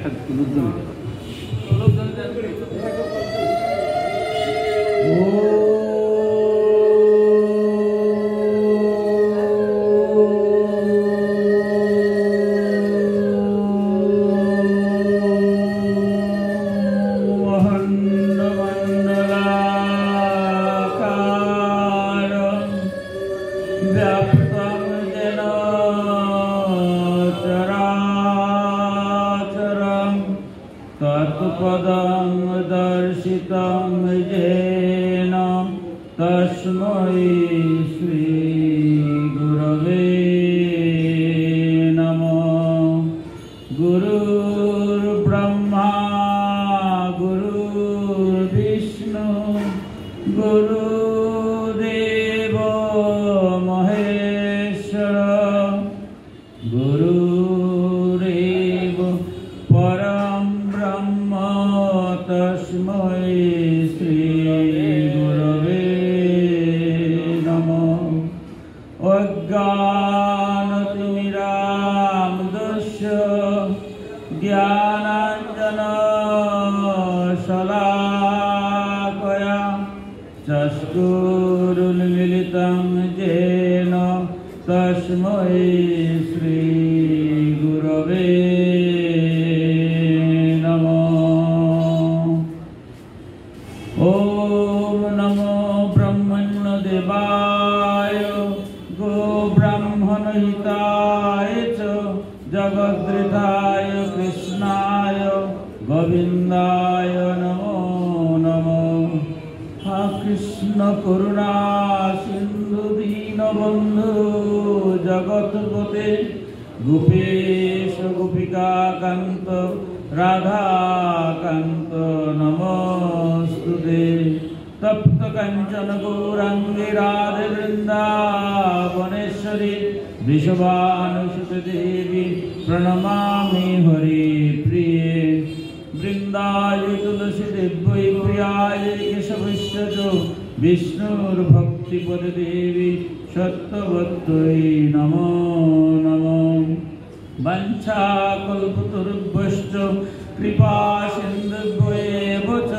একটা লোকজন तत्पदं दर्शितं येन तस्मै श्री गुरवे नमः। गुरुर्ब्रह्मा गुरुर्विष्णु गुरुदेवो महेश्वर गुरुरेव परं ब्रह्म तस्मै श्री गुरवे नमः। अज्ञानतिमिरान्धस्य ज्ञानाञ्जनशलाकया चक्षुरुन्मीलितं येन तस्मै श्री गुरवे ओम नमो ब्रह्मण्यदेवाय गो ब्राह्मणहिताय च जगद्गृहाय कृष्णाय गोविन्दाय नमो नमः। हा कृष्ण करुणा सिन्धु दीनबन्धु जगत्पते गोपेश गोपिकाकान्त राधाकान्त नमोस्तुते। तप्त कंचन गौरांगी राधे वृंदावनेश्वरी वृषभानुसुते देवी प्रणमामि हरि प्रिये। वृंदाय तुलसी देव्यै प्रियाय केशवस्य च विष्णुर्भक्तिपदे देवी सत्यवत्यै नमो नमः। वंशाकल्पतरुभ्यश्च कृपा सिन्धुभ्यैव च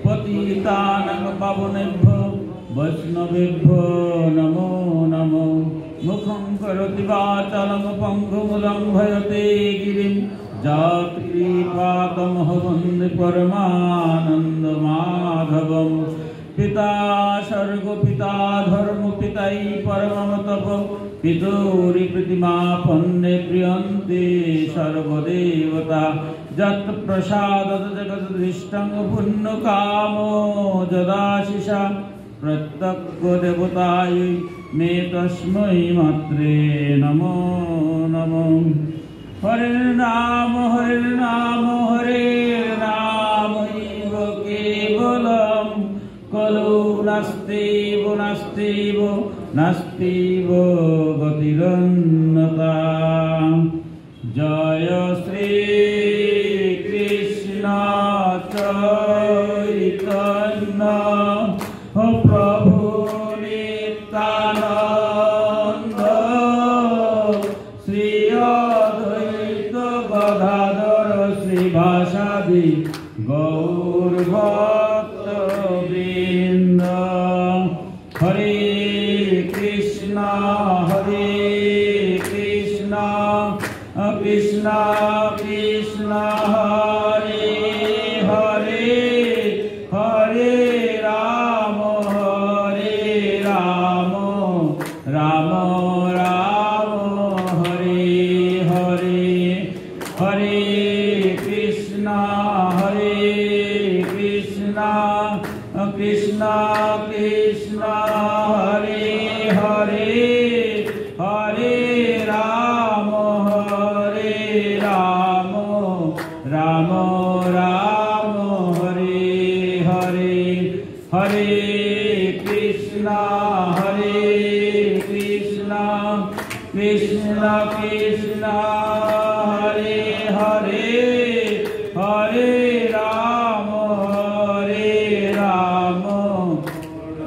पतितानां पावनेभ्यो वैष्णवेभ्यो नमो नमः। मुखं करोति वाचालं पङ्गुं लङ्घयते गिरिं जात्कृपातमहं वन्दे परमानन्दमाधवं। पिता सर्गपिता धर्मपितै परमं तप पितॄ प्रतिमापन्ने प्रियन्ते सर्वदेवता। यत्प्रसादत जगदीष्टं पुण्यकामो जदाशिषा प्रत्यग्देवतायै मे तस्मै मात्रे नमो नमः। हरिर्नाम हरिर्नाम हरिर्नामैव केवलं खलु नास्तिव नास्तिव नास्तिव गतिरन्यता। जय श्री कृष्ण चैतन्य प्रभु नित्यानंद श्री अद्वैत गदाधर श्रीवासादि गौरभक्तवृन्द। हरे कृष्ण कृष्ण कृष्ण हरे हरे हरे राम राम राम हरे हरे। हरे कृष्ण कृष्ण कृष्ण हरे हरे हरे राम राम राम हरे हरे। हरे कृष्ण कृष्ण कृष्ण हरे हरे हरे राम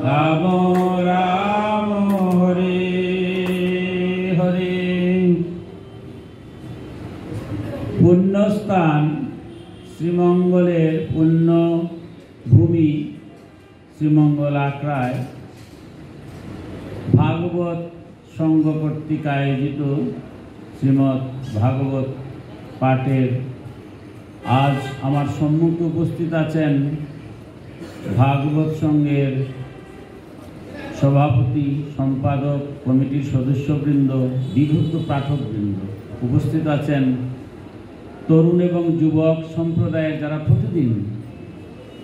राम राम हरे हरे। पुण्यस्थान শ্রীমঙ্গলের পুণ্য ভূমি শ্রীমঙ্গল আখড়ায় ভাগবত সংঘ কর্তৃক আয়োজিত শ্রীমদ্ ভাগবত পাঠের আজ আমার সম্মুখে উপস্থিত আছেন ভাগবত সংঘের সভাপতি, সম্পাদক, কমিটির সদস্যবৃন্দ, বিভক্ত পাঠকবৃন্দ, উপস্থিত আছেন তরুণ এবং যুবক সম্প্রদায়ের যারা প্রতিদিন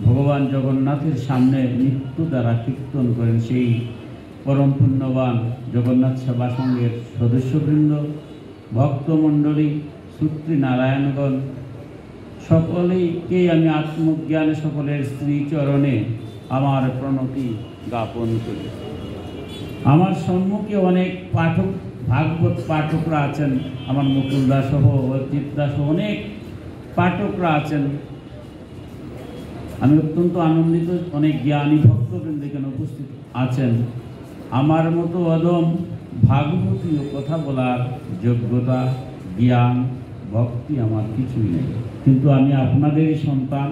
ভগবান জগন্নাথের সামনে মৃত্যু দ্বারা কীর্তন করেন, সেই পরম পুণ্যবান জগন্নাথ সেবা সংঘের সদস্যবৃন্দ, ভক্তমণ্ডলী, শ্রোতৃ নারায়ণগণ, সকলেইকে আমি আত্মজ্ঞানে সকলের শ্রীচরণে আমার প্রণতি জ্ঞাপন করি। আমার সম্মুখে অনেক পাঠক, ভাগবত পাঠকরা আছেন, আমার মুকুল দাস সহ, অজিত দাস সহ অনেক পাঠকরা আছেন। আমি অত্যন্ত আনন্দিত, অনেক জ্ঞানী ভক্তবৃন্দ এখানে উপস্থিত আছেন। আমার মতো অদম ভাগবতীয় কথা বলার যোগ্যতা, জ্ঞান, ভক্তি আমার কিছুই নেই, কিন্তু আমি আপনাদেরই সন্তান,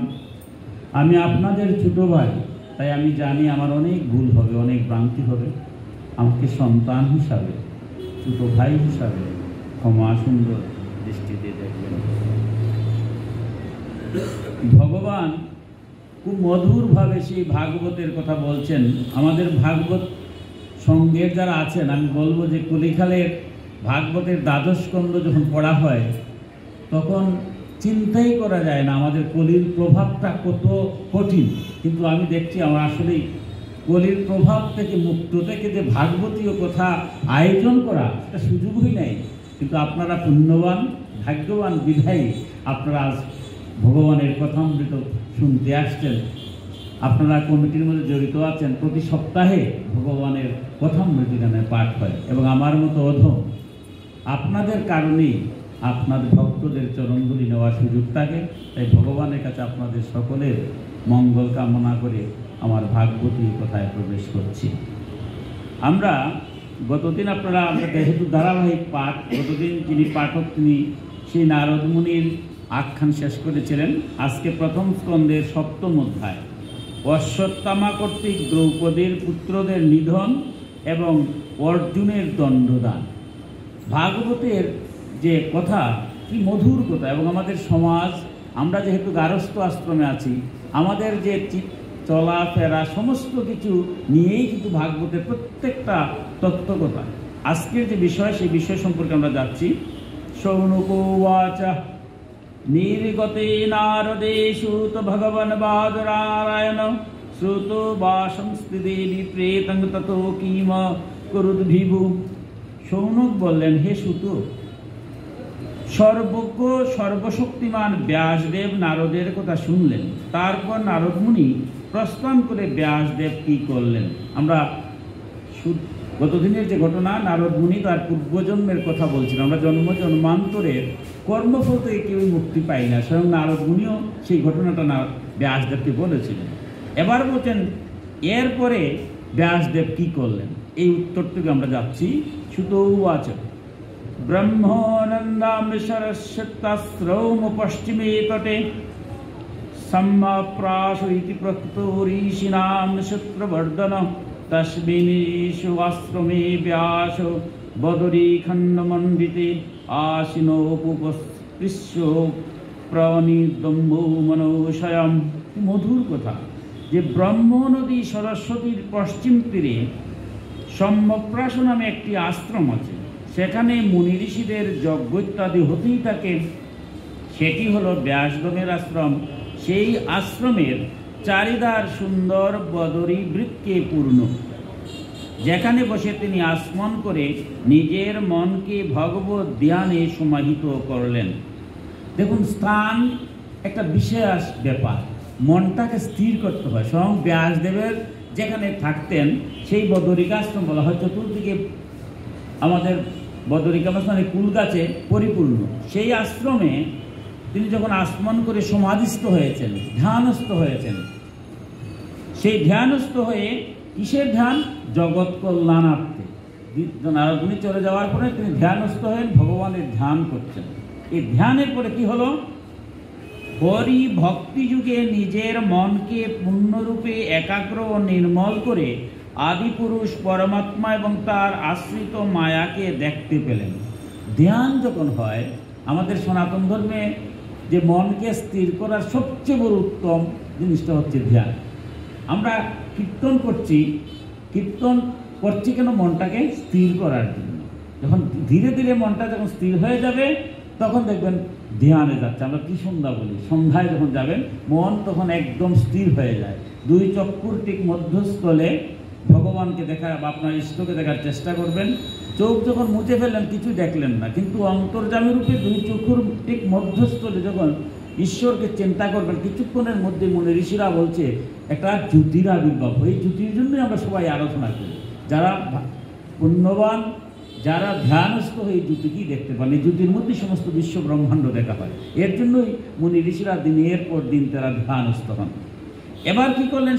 আমি আপনাদের ছোট ভাই, তাই আমি জানি আমার অনেক ভুল হবে, অনেক ভ্রান্তি হবে। আমাকে সন্তান হিসাবে, ছোট ভাই হিসাবে ক্ষমা সুন্দর দৃষ্টিতে দেখবেন। ভগবান খুব মধুরভাবে সেই ভাগবতের কথা বলছেন। আমাদের ভাগবত সংঘের যারা আছেন, আমি বলবো যে কলিকালের ভাগবতের দ্বাদশ স্কন্ধ যখন পড়া হয় তখন চিন্তাই করা যায় না আমাদের কলির প্রভাবটা কত কঠিন, কিন্তু আমি দেখছি আমার আসলেই কলির প্রভাব থেকে মুক্ত থেকে যে ভাগবতীয় কথা আয়োজন করা সেটা সুযোগই নেই। কিন্তু আপনারা পুণ্যবান, ভাগ্যবান বিধায়ী আপনারা আজ ভগবানের কথামৃত শুনতে আসছেন। আপনারা কমিটির মধ্যে জড়িত আছেন, প্রতি সপ্তাহে ভগবানের কথামৃত গানে পাঠ হয় এবং আমার মতো অধম আপনাদের কারণেই আপনাদের ভক্তদের চরণধুলি নেওয়ার সুযোগ থাকে। তাই ভগবানের কাছে আপনাদের সকলের মঙ্গল কামনা করে আমার ভাগবতী কথায় প্রবেশ করছি। আমরা গতদিন আমরা যেহেতু ধারাবাহিক পাঠ, গতদিন যিনি পাঠক তিনি সেই নারদ মুনির আখ্যান শেষ করেছিলেন। আজকে প্রথম স্কন্ধের সপ্তম অধ্যায়, অশ্বত্থামা কর্তৃক দ্রৌপদীর পুত্রদের নিধন এবং অর্জুনের দণ্ডদান। ভাগবতের যে কথা কি মধুর কথা, এবং আমাদের সমাজ, আমরা যেহেতু গারস্থ আশ্রমে আছি, আমাদের যে চলাফেরা সমস্ত কিছু নিয়েই কিন্তু ভাগবতের প্রত্যেকটা তত্ত্বকথা। আজকের যে বিষয়, সেই বিষয় সম্পর্কে আমরা যাচ্ছি। শৌনকোবাচ নির্গতে নারদেশু তো ভগবান বাদরায়ণ শ্রুত বা সংস্কৃতি প্রেতং তত কিম করুদ্ভিভু। শৌনক বললেন, হে সুত, সর্বজ্ঞ সর্বশক্তিমান ব্যাসদেব নারদের কথা শুনলেন। তারপর নারদ মুনি প্রস্থান করে ব্যাসদেব কি করলেন। আমরা গতদিনের যে ঘটনা, নারদ মুনি তার পূর্বজন্মের কথা বলছিলেন। আমরা জন্ম জন্মান্তরের কর্মফল থেকে কেউ মুক্তি পাই না, স্বয়ং নারদ মুনিও সেই ঘটনাটা ব্যাসদেবকে বলেছিলেন। এবার বলছেন এরপরে ব্যাসদেব কি করলেন, এই উত্তরটুকু আমরা যাচ্ছি। সুত উবাচ ব্রহ্মানন্দামৃশরস্যতাস্রৌম পশ্চিমে তটে সম্মাপ্রাস ইতি প্রকৃতো ঋষীণাম সূত্রবর্ধন তস্মিনীষু আশ্রমে ব্যাস বদরী খণ্ডমণ্ডিতে আসীনোপস্পৃশ্য প্রণিদম্ভো মনোষয়ম। মধুর কথা যে ব্রহ্ম নদী সরস্বতীর পশ্চিম তীরে সম্যপ্রাস নামে একটি আশ্রম আছে, সেখানে মুনি ঋষিদের যজ্ঞ ইত্যাদি হতেই থাকে। সেটি হলো ব্যাসদেবের আশ্রম। সেই আশ্রমের চারিধার সুন্দর বদরী বৃক্ষে পূর্ণ, যেখানে বসে তিনি আসমন করে নিজের মনকে ভগবত ধ্যানে সমাহিত করলেন। দেখুন, স্থান একটা বিশেষ ব্যাপার, মনটাকে স্থির করতে হয়। স্বয়ং ব্যাসদেবের যেখানে থাকতেন সেই বদরিকাশ্রম বলা হয়। চতুর্দিকে আমাদের বদরিকাশ্রম মানে কুল গাছে পরিপূর্ণ। সেই আশ্রমে তিনি যখন আসমন করে সমাধিস্থ হয়েছেন, ধ্যানস্থ হয়েছেন, সেই ধ্যানস্থ হয়ে কিসের ধ্যান? জগৎ কল্যাণার্থে। নারদ মুনি চলে যাওয়ার পরে তিনি ধ্যানস্থ হয়ে ভগবানের ধ্যান করছেন। এই ধ্যানের পরে কি হলো? হরি ভক্তি যুগে নিজের মনকে পূর্ণরূপে একাগ্র ও নির্মল করে আদিপুরুষ পরমাত্মা এবং তার আশ্রিত মায়াকে দেখতে পেলেন। ধ্যান যখন হয়, আমাদের সনাতন ধর্মে যে মনকে স্থির করার সবচেয়ে বড় উত্তম জিনিসটা হচ্ছে ধ্যান। আমরা কীর্তন করছি কেন? মনটাকে স্থির করার জন্য। যখন ধীরে ধীরে মনটা যখন স্থির হয়ে যাবে, তখন দেখবেন ধ্যানে যাচ্ছে। আমরা কি সন্ধ্যা বলি, সন্ধ্যায় যখন যাবেন মন তখন একদম স্থির হয়ে যায়। দুই চক্ষুর ঠিক মধ্যস্থলে ভগবানকে দেখা বা আপনার ইষ্টকে দেখার চেষ্টা করবেন। চোখ যখন মুছে ফেললেন কিছু দেখলেন না, কিন্তু অন্তর্যামী রূপে দুই চক্ষুর ঠিক মধ্যস্থলে যখন ঈশ্বরকে চিন্তা করবেন, কিছুক্ষণের মধ্যে মনে ঋষিরা বলছে একটা জ্যোতির আবির্ভাব। এই জ্যোতির জন্যই আমরা সবাই আরাধনা করি। যারা পুণ্যবান, যারা ধ্যানস্থ হয়ে জ্যোতিকেই দেখতে পান, এই জ্যোতির মধ্যে সমস্ত বিশ্ব ব্রহ্মাণ্ড দেখা হয়। এর জন্যই মুনি ঋষিরা দিনের পর দিন তারা ধ্যানস্থ হন। এবার কি করলেন?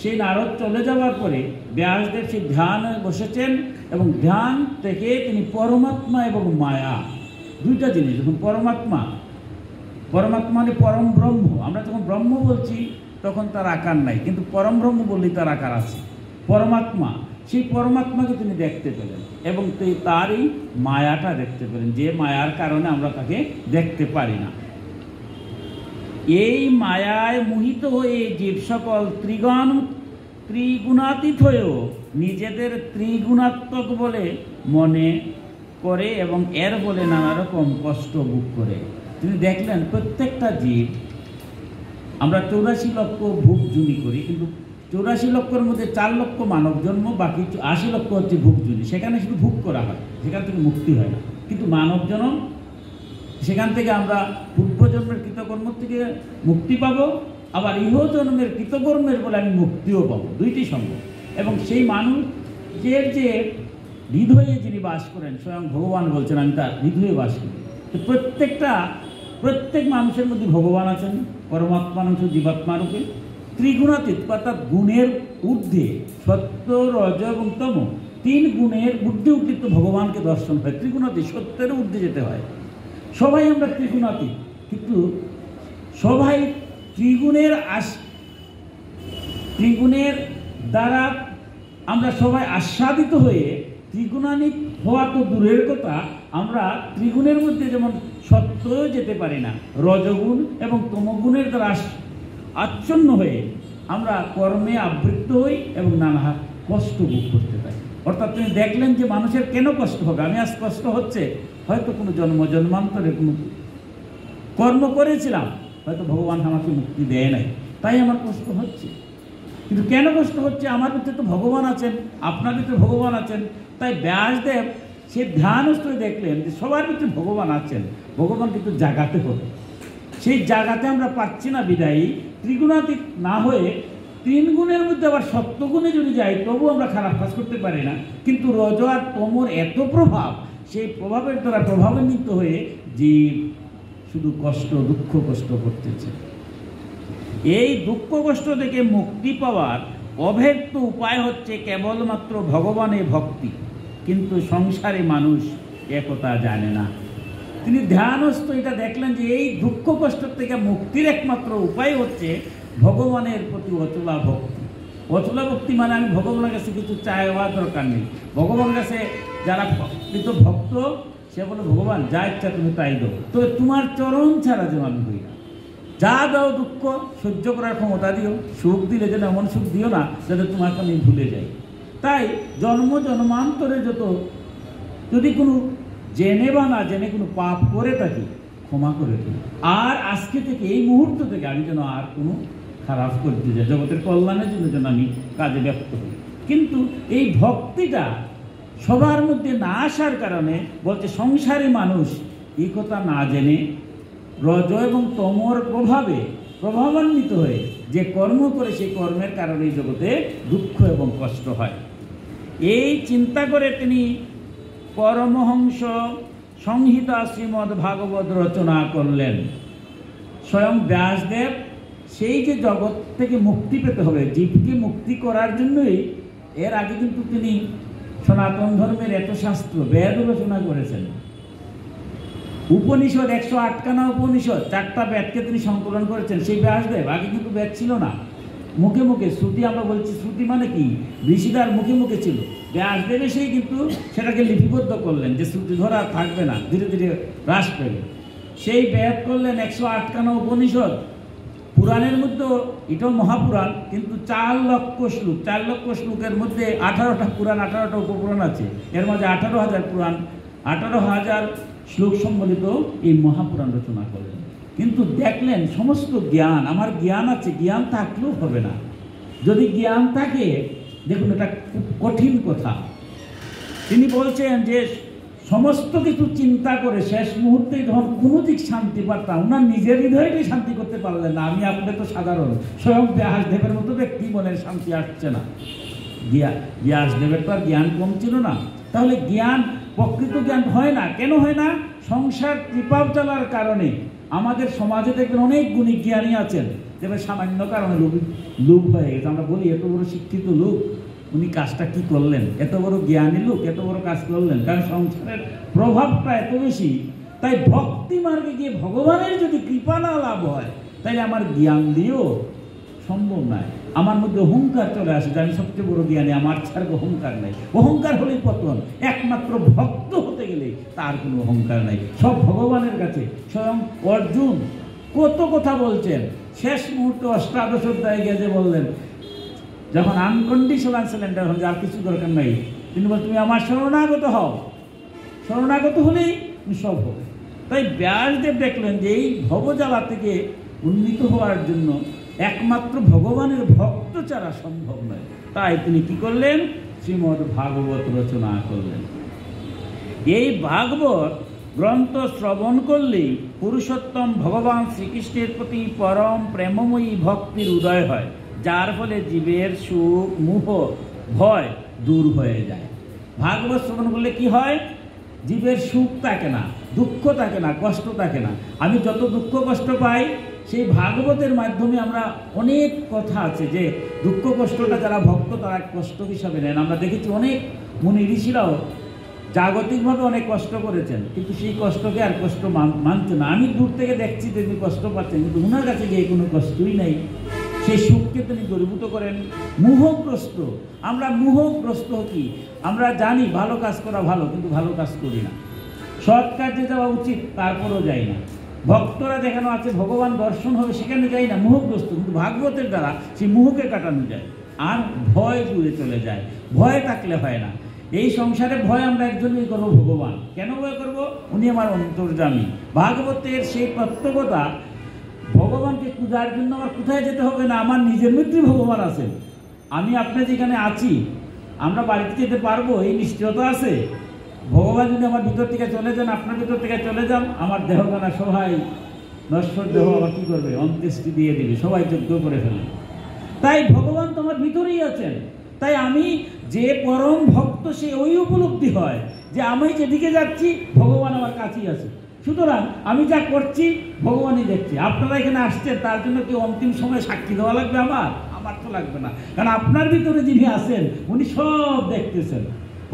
সেই নারদ চলে যাওয়ার পরে ব্যাসদেব সেই ধ্যানে বসেছেন এবং ধ্যান থেকে তিনি পরমাত্মা এবং মায়া দুইটা জিনিস, যখন পরমাত্মা মানে পরম ব্রহ্ম, আমরা যখন ব্রহ্ম বলছি তখন তার আকার নাই, কিন্তু পরম ব্রহ্ম বললেই তার আকার আছে। পরমাত্মা, সেই পরমাত্মাকে তিনি দেখতে পেলেন এবং তারই মায়াটা দেখতে পেলেন, যে মায়ার কারণে আমরা তাকে দেখতে পারি না। এই মায়ায় মোহিত হয়ে জীব সকল ত্রিগুণাতীত হয়েও নিজেদের ত্রিগুণাত্মক বলে মনে করে এবং এর বলে নানা রকম কষ্ট ভোগ করে। তিনি দেখলেন প্রত্যেকটা জীব, আমরা 84 লক্ষ ভোগ জুনি করি, কিন্তু 84 লক্ষের মধ্যে 4 লক্ষ মানব জন্ম, বাকি 80 লক্ষ হচ্ছে ভোগ জুনি। সেখানে শুধু ভোগ করা হয়, সেখান থেকে মুক্তি হয় না। কিন্তু মানব জন্ম, সেখান থেকে আমরা পূর্বজন্মের কৃতকর্ম থেকে মুক্তি পাবো, আবার ইহজন্মের কৃতকর্মের বলে আমি মুক্তিও পাবো, দুইটি সম্ভব। এবং সেই মানুষের যে হৃদয়ে যিনি বাস করেন, স্বয়ং ভগবান বলছেন আমি তার হৃদয়ে বাস করি। তো প্রত্যেক মানুষের মধ্যে ভগবান আছেন, পরমাত্মা অংশ জীবাত্মা রূপে, ত্রিগুণাতীত অর্থাৎ গুণের ঊর্ধ্বে, সত্য রজ এবং তম 3 গুণের ঊর্ধ্বে উদ্দীপ্ত ভগবানকে দর্শন হয়। ত্রিগুণাতীত, সত্যের ঊর্ধ্বে যেতে হয়। সবাই আমরা ত্রিগুণাতীত, কিন্তু সবাই ত্রিগুণের দ্বারা আমরা সবাই আস্বাদিত হয়ে ত্রিগুণাতীত হওয়া তো দূরের কথা, আমরা ত্রিগুণের মধ্যে যেমন সত্য যেতে পারি না, রজগুণ এবং তমগুণের দ্বারা আচ্ছন্ন হয়ে আমরা কর্মে আবৃত্ত হই এবং নানা কষ্ট ভোগ করতে পারি। অর্থাৎ তিনি দেখলেন যে মানুষের কেন কষ্ট হবে? আমি আজ কষ্ট হচ্ছে, হয়তো কোনো জন্মান্তরে কোনো কর্ম করেছিলাম, হয়তো ভগবান আমাকে মুক্তি দেয় নাই, তাই আমার কষ্ট হচ্ছে। কিন্তু কেন কষ্ট হচ্ছে? আমার ভিতরে তো ভগবান আছেন, আপনার ভিতরে ভগবান আছেন। তাই ব্যাসদেব সে ধ্যানস্থ দেখলেন যে সবার ভিতরে ভগবান আছেন, ভগবান কিন্তু জাগাতে হবে। সেই জাগাতে আমরা পাচ্ছি না বিদায়ী, ত্রিগুণাতীত না হয়ে 3 গুণের মধ্যে আবার সত্যগুণে যদি যাই তবু আমরা খারাপ কাজ করতে পারি না। কিন্তু রজ আর তমর এত প্রভাব, সেই প্রভাবের দ্বারা প্রভাবান্বিত হয়ে জীব শুধু দুঃখ কষ্ট করতেছে। এই দুঃখ কষ্ট থেকে মুক্তি পাওয়ার অভেদ্য উপায় হচ্ছে কেবলমাত্র ভগবানের ভক্তি, কিন্তু সংসারে মানুষ একথা জানে না। তিনি ধ্যানস্থ এটা দেখলেন যে এই দুঃখ কষ্ট থেকে মুক্তির একমাত্র উপায় হচ্ছে ভগবানের প্রতি অচলা ভক্তি। অচলা ভক্তি মানে আমি ভগবানের কাছে কিছু চাইওয়া দরকার নেই। ভগবানের কাছে যারা প্রকৃত ভক্ত, সে বলে ভগবান যা ইচ্ছা তুমি তাই দাও, তবে তোমার চরণ ছাড়া যেন আমি হই না। যা দাও দুঃখ সহ্য করার ক্ষমতা দিও, সুখ দিলে যেন এমন সুখ দিও না যাতে তোমাকে আমি ভুলে যাই। তাই জন্মান্তরে যদি কোনো জেনে বা না জেনে কোনো পাপ করে থাকি ক্ষমা করে দিই, আর আজকে থেকে এই মুহূর্ত থেকে আমি যেন আর কোনো খারাপ করতে যাই, জগতের কল্যাণের জন্য যেন আমি কাজে ব্যস্ত হই। কিন্তু এই ভক্তিটা সবার মধ্যে না আসার কারণে বলছে সংসারী মানুষ এই কথা না জেনে রজ এবং তমর প্রভাবান্বিত হয়ে যে কর্ম করে সেই কর্মের কারণে এই জগতে দুঃখ এবং কষ্ট হয়। এই চিন্তা করে তিনি পরমহংস সংহিতা শ্রীমদ্ ভাগবত রচনা করলেন। স্বয়ং ব্যাসদেব সেই যে জগৎ থেকে মুক্তি পেতে হবে, জীবকে মুক্তি করার জন্যই, এর আগে কিন্তু তিনি সনাতন ধর্মের এত শাস্ত্র বেদ রচনা করেছেন। উপনিষদ 108খানা উপনিষদ, 4টা বেদকে তিনি সংকলন করেছেন। সেই ব্যাসদেব, আগে কিন্তু বেদ ছিল না, মুখে মুখে শ্রুতি আমরা বলছি। শ্রুতি মানে কি? ঋষিদার মুখে মুখে ছিল। ব্যাসদেব এসেই কিন্তু সেটাকে লিপিবদ্ধ করলেন যে শ্রুতি ধরা থাকবে না, ধীরে ধীরে হ্রাস পেবে। সেই বেদ করলেন 108খানা উপনিষদ। পুরাণের মধ্যে এটাও মহাপুরাণ, কিন্তু 4 লক্ষ শ্লোক, 4 লক্ষ শ্লোকের মধ্যে 18টা পুরাণ, 18টা উপপুরাণ আছে। এর মধ্যে 18,000 পুরাণ, 18,000 শ্লোক সম্বলিত এই মহাপুরাণ রচনা করলেন। কিন্তু দেখলেন সমস্ত জ্ঞান, আমার জ্ঞান আছে, জ্ঞান থাকলেও হবে না। যদি জ্ঞান থাকে, দেখুন এটা খুব কঠিন কথা। তিনি বলছেন যে সমস্ত কিছু চিন্তা করে শেষ মুহূর্তে যখন কোনো দিক শান্তি পারতাম, ওনার নিজের হৃদয়টাই শান্তি করতে পারলেন না। আমি আপনাদের তো সাধারণ, স্বয়ং ব্যাসদেবের মতো ব্যক্তি মনের শান্তি আসছে না। ব্যাসদেবের তো আর জ্ঞান কম ছিল না। তাহলে জ্ঞান, প্রকৃত জ্ঞান হয় না। কেন হয় না? সংসার ত্রিপাব চলার কারণে। আমাদের সমাজে দেখবেন অনেক গুণী জ্ঞানী আছেন, যেমন সামান্য কারণে লোভ হয়ে গেছে। আমরা বলি এত বড় শিক্ষিত লোক, উনি কাজটা কি করলেন? এত বড় জ্ঞানী লোক এত বড় কাজ করলেন, কারণ সংসারের প্রভাবটা এত বেশি। তাই ভক্তি মার্গে গিয়ে ভগবানের যদি কৃপা না লাভ হয়, তাইলে আমার জ্ঞান দিয়েও সম্ভব নয়। আমার মধ্যে অহংকার চলে আসে যে আমি সবচেয়ে বড় জ্ঞানী, আমার ছাড় অহংকার নাই। অহংকার হলেই পতন। একমাত্র ভক্ত হতে গেলে তার কোনো অহংকার নাই, সব ভগবানের কাছে। স্বয়ং অর্জুন কত কথা বলছেন, শেষ মুহূর্তে অষ্টাদশ অধ্যায়ে গিয়ে যে বললেন, যখন আনকন্ডিশনাল সিলেন্ডার হন, যার কিছু দরকার নাই, তিনি বলেন তুমি আমার শরণাগত হও। শরণাগত হলেই তুমি সব হবে। তাই ব্যাসদেব দেখলেন যে এই ভবজ্বালা থেকে উন্নীত হওয়ার জন্য একমাত্র ভগবানের ভক্ত ছাড়া সম্ভব নয়। তাই তিনি কি করলেন? শ্রীমদ্ ভাগবত রচনা করলেন। এই ভাগবত গ্রন্থ শ্রবণ করলেই পুরুষোত্তম ভগবান শ্রীকৃষ্ণের প্রতি পরম প্রেমময়ী ভক্তির উদয় হয়, যার ফলে জীবের সুখ, মোহ, ভয় দূর হয়ে যায়। ভাগবত শ্রবণ করলে কি হয়? জীবের সুখ থাকে না, দুঃখ থাকে না, কষ্ট থাকে না। আমি যত দুঃখ কষ্ট পাই, সেই ভাগবতের মাধ্যমে আমরা অনেক কথা আছে যে দুঃখ কষ্টটা যারা ভক্ত তারা কষ্ট হিসাবে নেন। আমরা দেখেছি অনেক মুনি ঋষিরাও জাগতিকভাবে অনেক কষ্ট করেছেন, কিন্তু সেই কষ্টকে আর কষ্ট মানছে না। আমি দূর থেকে দেখছি যে তিনি কষ্ট পাচ্ছেন, কিন্তু ওনার কাছে গিয়ে কোনো কষ্টই নেই। সেই সুখকে তিনি দূরীভূত করেন। মোহগ্রস্ত, আমরা মোহগ্রস্ত কি? আমরা জানি ভালো কাজ করা ভালো, কিন্তু ভালো কাজ করি না। সৎ কাজে যাওয়া উচিত, তারপরও যাই না। ভক্তরা যেখানে আছে ভগবান দর্শন হবে সেখানে যাই না, মোহগ্রস্ত। কিন্তু ভাগবতের দ্বারা সেই মোহকে কাটানো যায়, আর ভয় দূরে চলে যায়। ভয় থাকলে হয় না। এই সংসারে ভয় আমরা একজনই করবো, ভগবান। কেন ভয় করব? উনি আমার অন্তর্যামী। ভাগবতের সেই তত্ত্বকতা, ভগবানকে পূজার জন্য আমার কোথায় যেতে হবে না, আমার নিজের মধ্যেই ভগবান আছেন। আমি আপনি যেখানে আছি, আমরা বাড়িতে যেতে পারবো এই নিশ্চয়তা আছে। ভগবান যদি আমার ভিতর থেকে চলে যান, আপনার ভিতর থেকে চলে যান, আমার দেহখানা সবাই নশ্বর দেহ আবার কী করবে? অন্ত্যেষ্টি দিয়ে দিবে, সবাই যজ্ঞ করে ফেলবে। তাই ভগবান তোমার ভিতরেই আছেন। তাই আমি যে পরম ভক্ত, সে ওই উপলব্ধি হয় যে আমি যেদিকে যাচ্ছি ভগবান আমার কাছেই আছে। সুতরাং আমি যা করছি ভগবানই দেখছে। আপনারা এখানে আসছেন, তার জন্য কি অন্তিম সময় সাক্ষী দেওয়া লাগবে? আমার তো লাগবে না, কারণ আপনার ভিতরে যিনি আছেন উনি সব দেখতেছেন,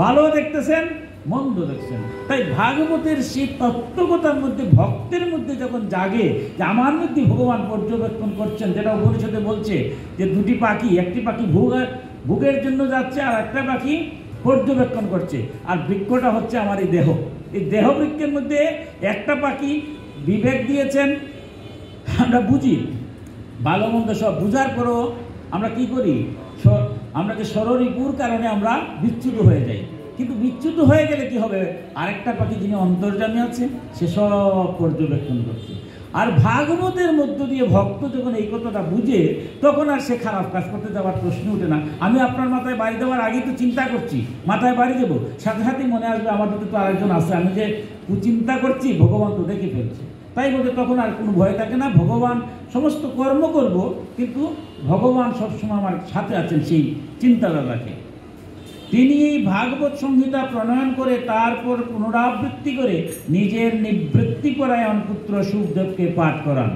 ভালো দেখতেছেন, মন্দ দেখছেন। তাই ভাগবতের সেই তত্ত্বকতার মধ্যে, ভক্তের মধ্যে যখন জাগে যে আমার মধ্যে ভগবান পর্যবেক্ষণ করছেন, যেটা উপনিষদে বলছে যে দুটি পাখি, একটি পাখি ভোগের জন্য যাচ্ছে, আর একটা পাখি পর্যবেক্ষণ করছে। আর বৃক্ষটা হচ্ছে আমার এই দেহ। এই দেহ বৃক্ষের মধ্যে একটা পাখি বিবেক দিয়েছেন, আমরা বুঝি ভালো মন্দ সব বুঝার পরও আমরা কি করি? আমরা যে ষড়রিপুর কারণে আমরা বিচ্যুত হয়ে যাই। কিন্তু বিচ্যুত হয়ে গেলে কি হবে? আরেকটা পাখি যিনি অন্তর্যামী আছে, সে সব পর্যবেক্ষণ করছে। আর ভাগবতের মধ্য দিয়ে ভক্ত যখন এই কথাটা বুঝে, তখন আর সে খারাপ কাজ করতে যাওয়ার প্রশ্ন ওঠে না। আমি আপনার মাথায় বাড়ি দেওয়ার আগে তো চিন্তা করছি মাথায় বাড়ি দেবো, সাথে সাথেই মনে আসবে আমার ভিতরে তো আরেকজন আছে, আমি যে কুচিন্তা করছি ভগবান তো দেখে ফেলছে। তাই বলে তখন আর কোনো ভয় থাকে না। ভগবান সমস্ত কর্ম করব, কিন্তু ভগবান সবসময় আমার সাথে আছেন, সেই চিন্তাটা রাখে। তিনি এই ভাগবত সংহিতা প্রণয়ন করে তারপর পুনরাবৃত্তি করে নিজের নিবৃত্তিপরায়ণ পুত্র সুখদেবকে পাঠ করান।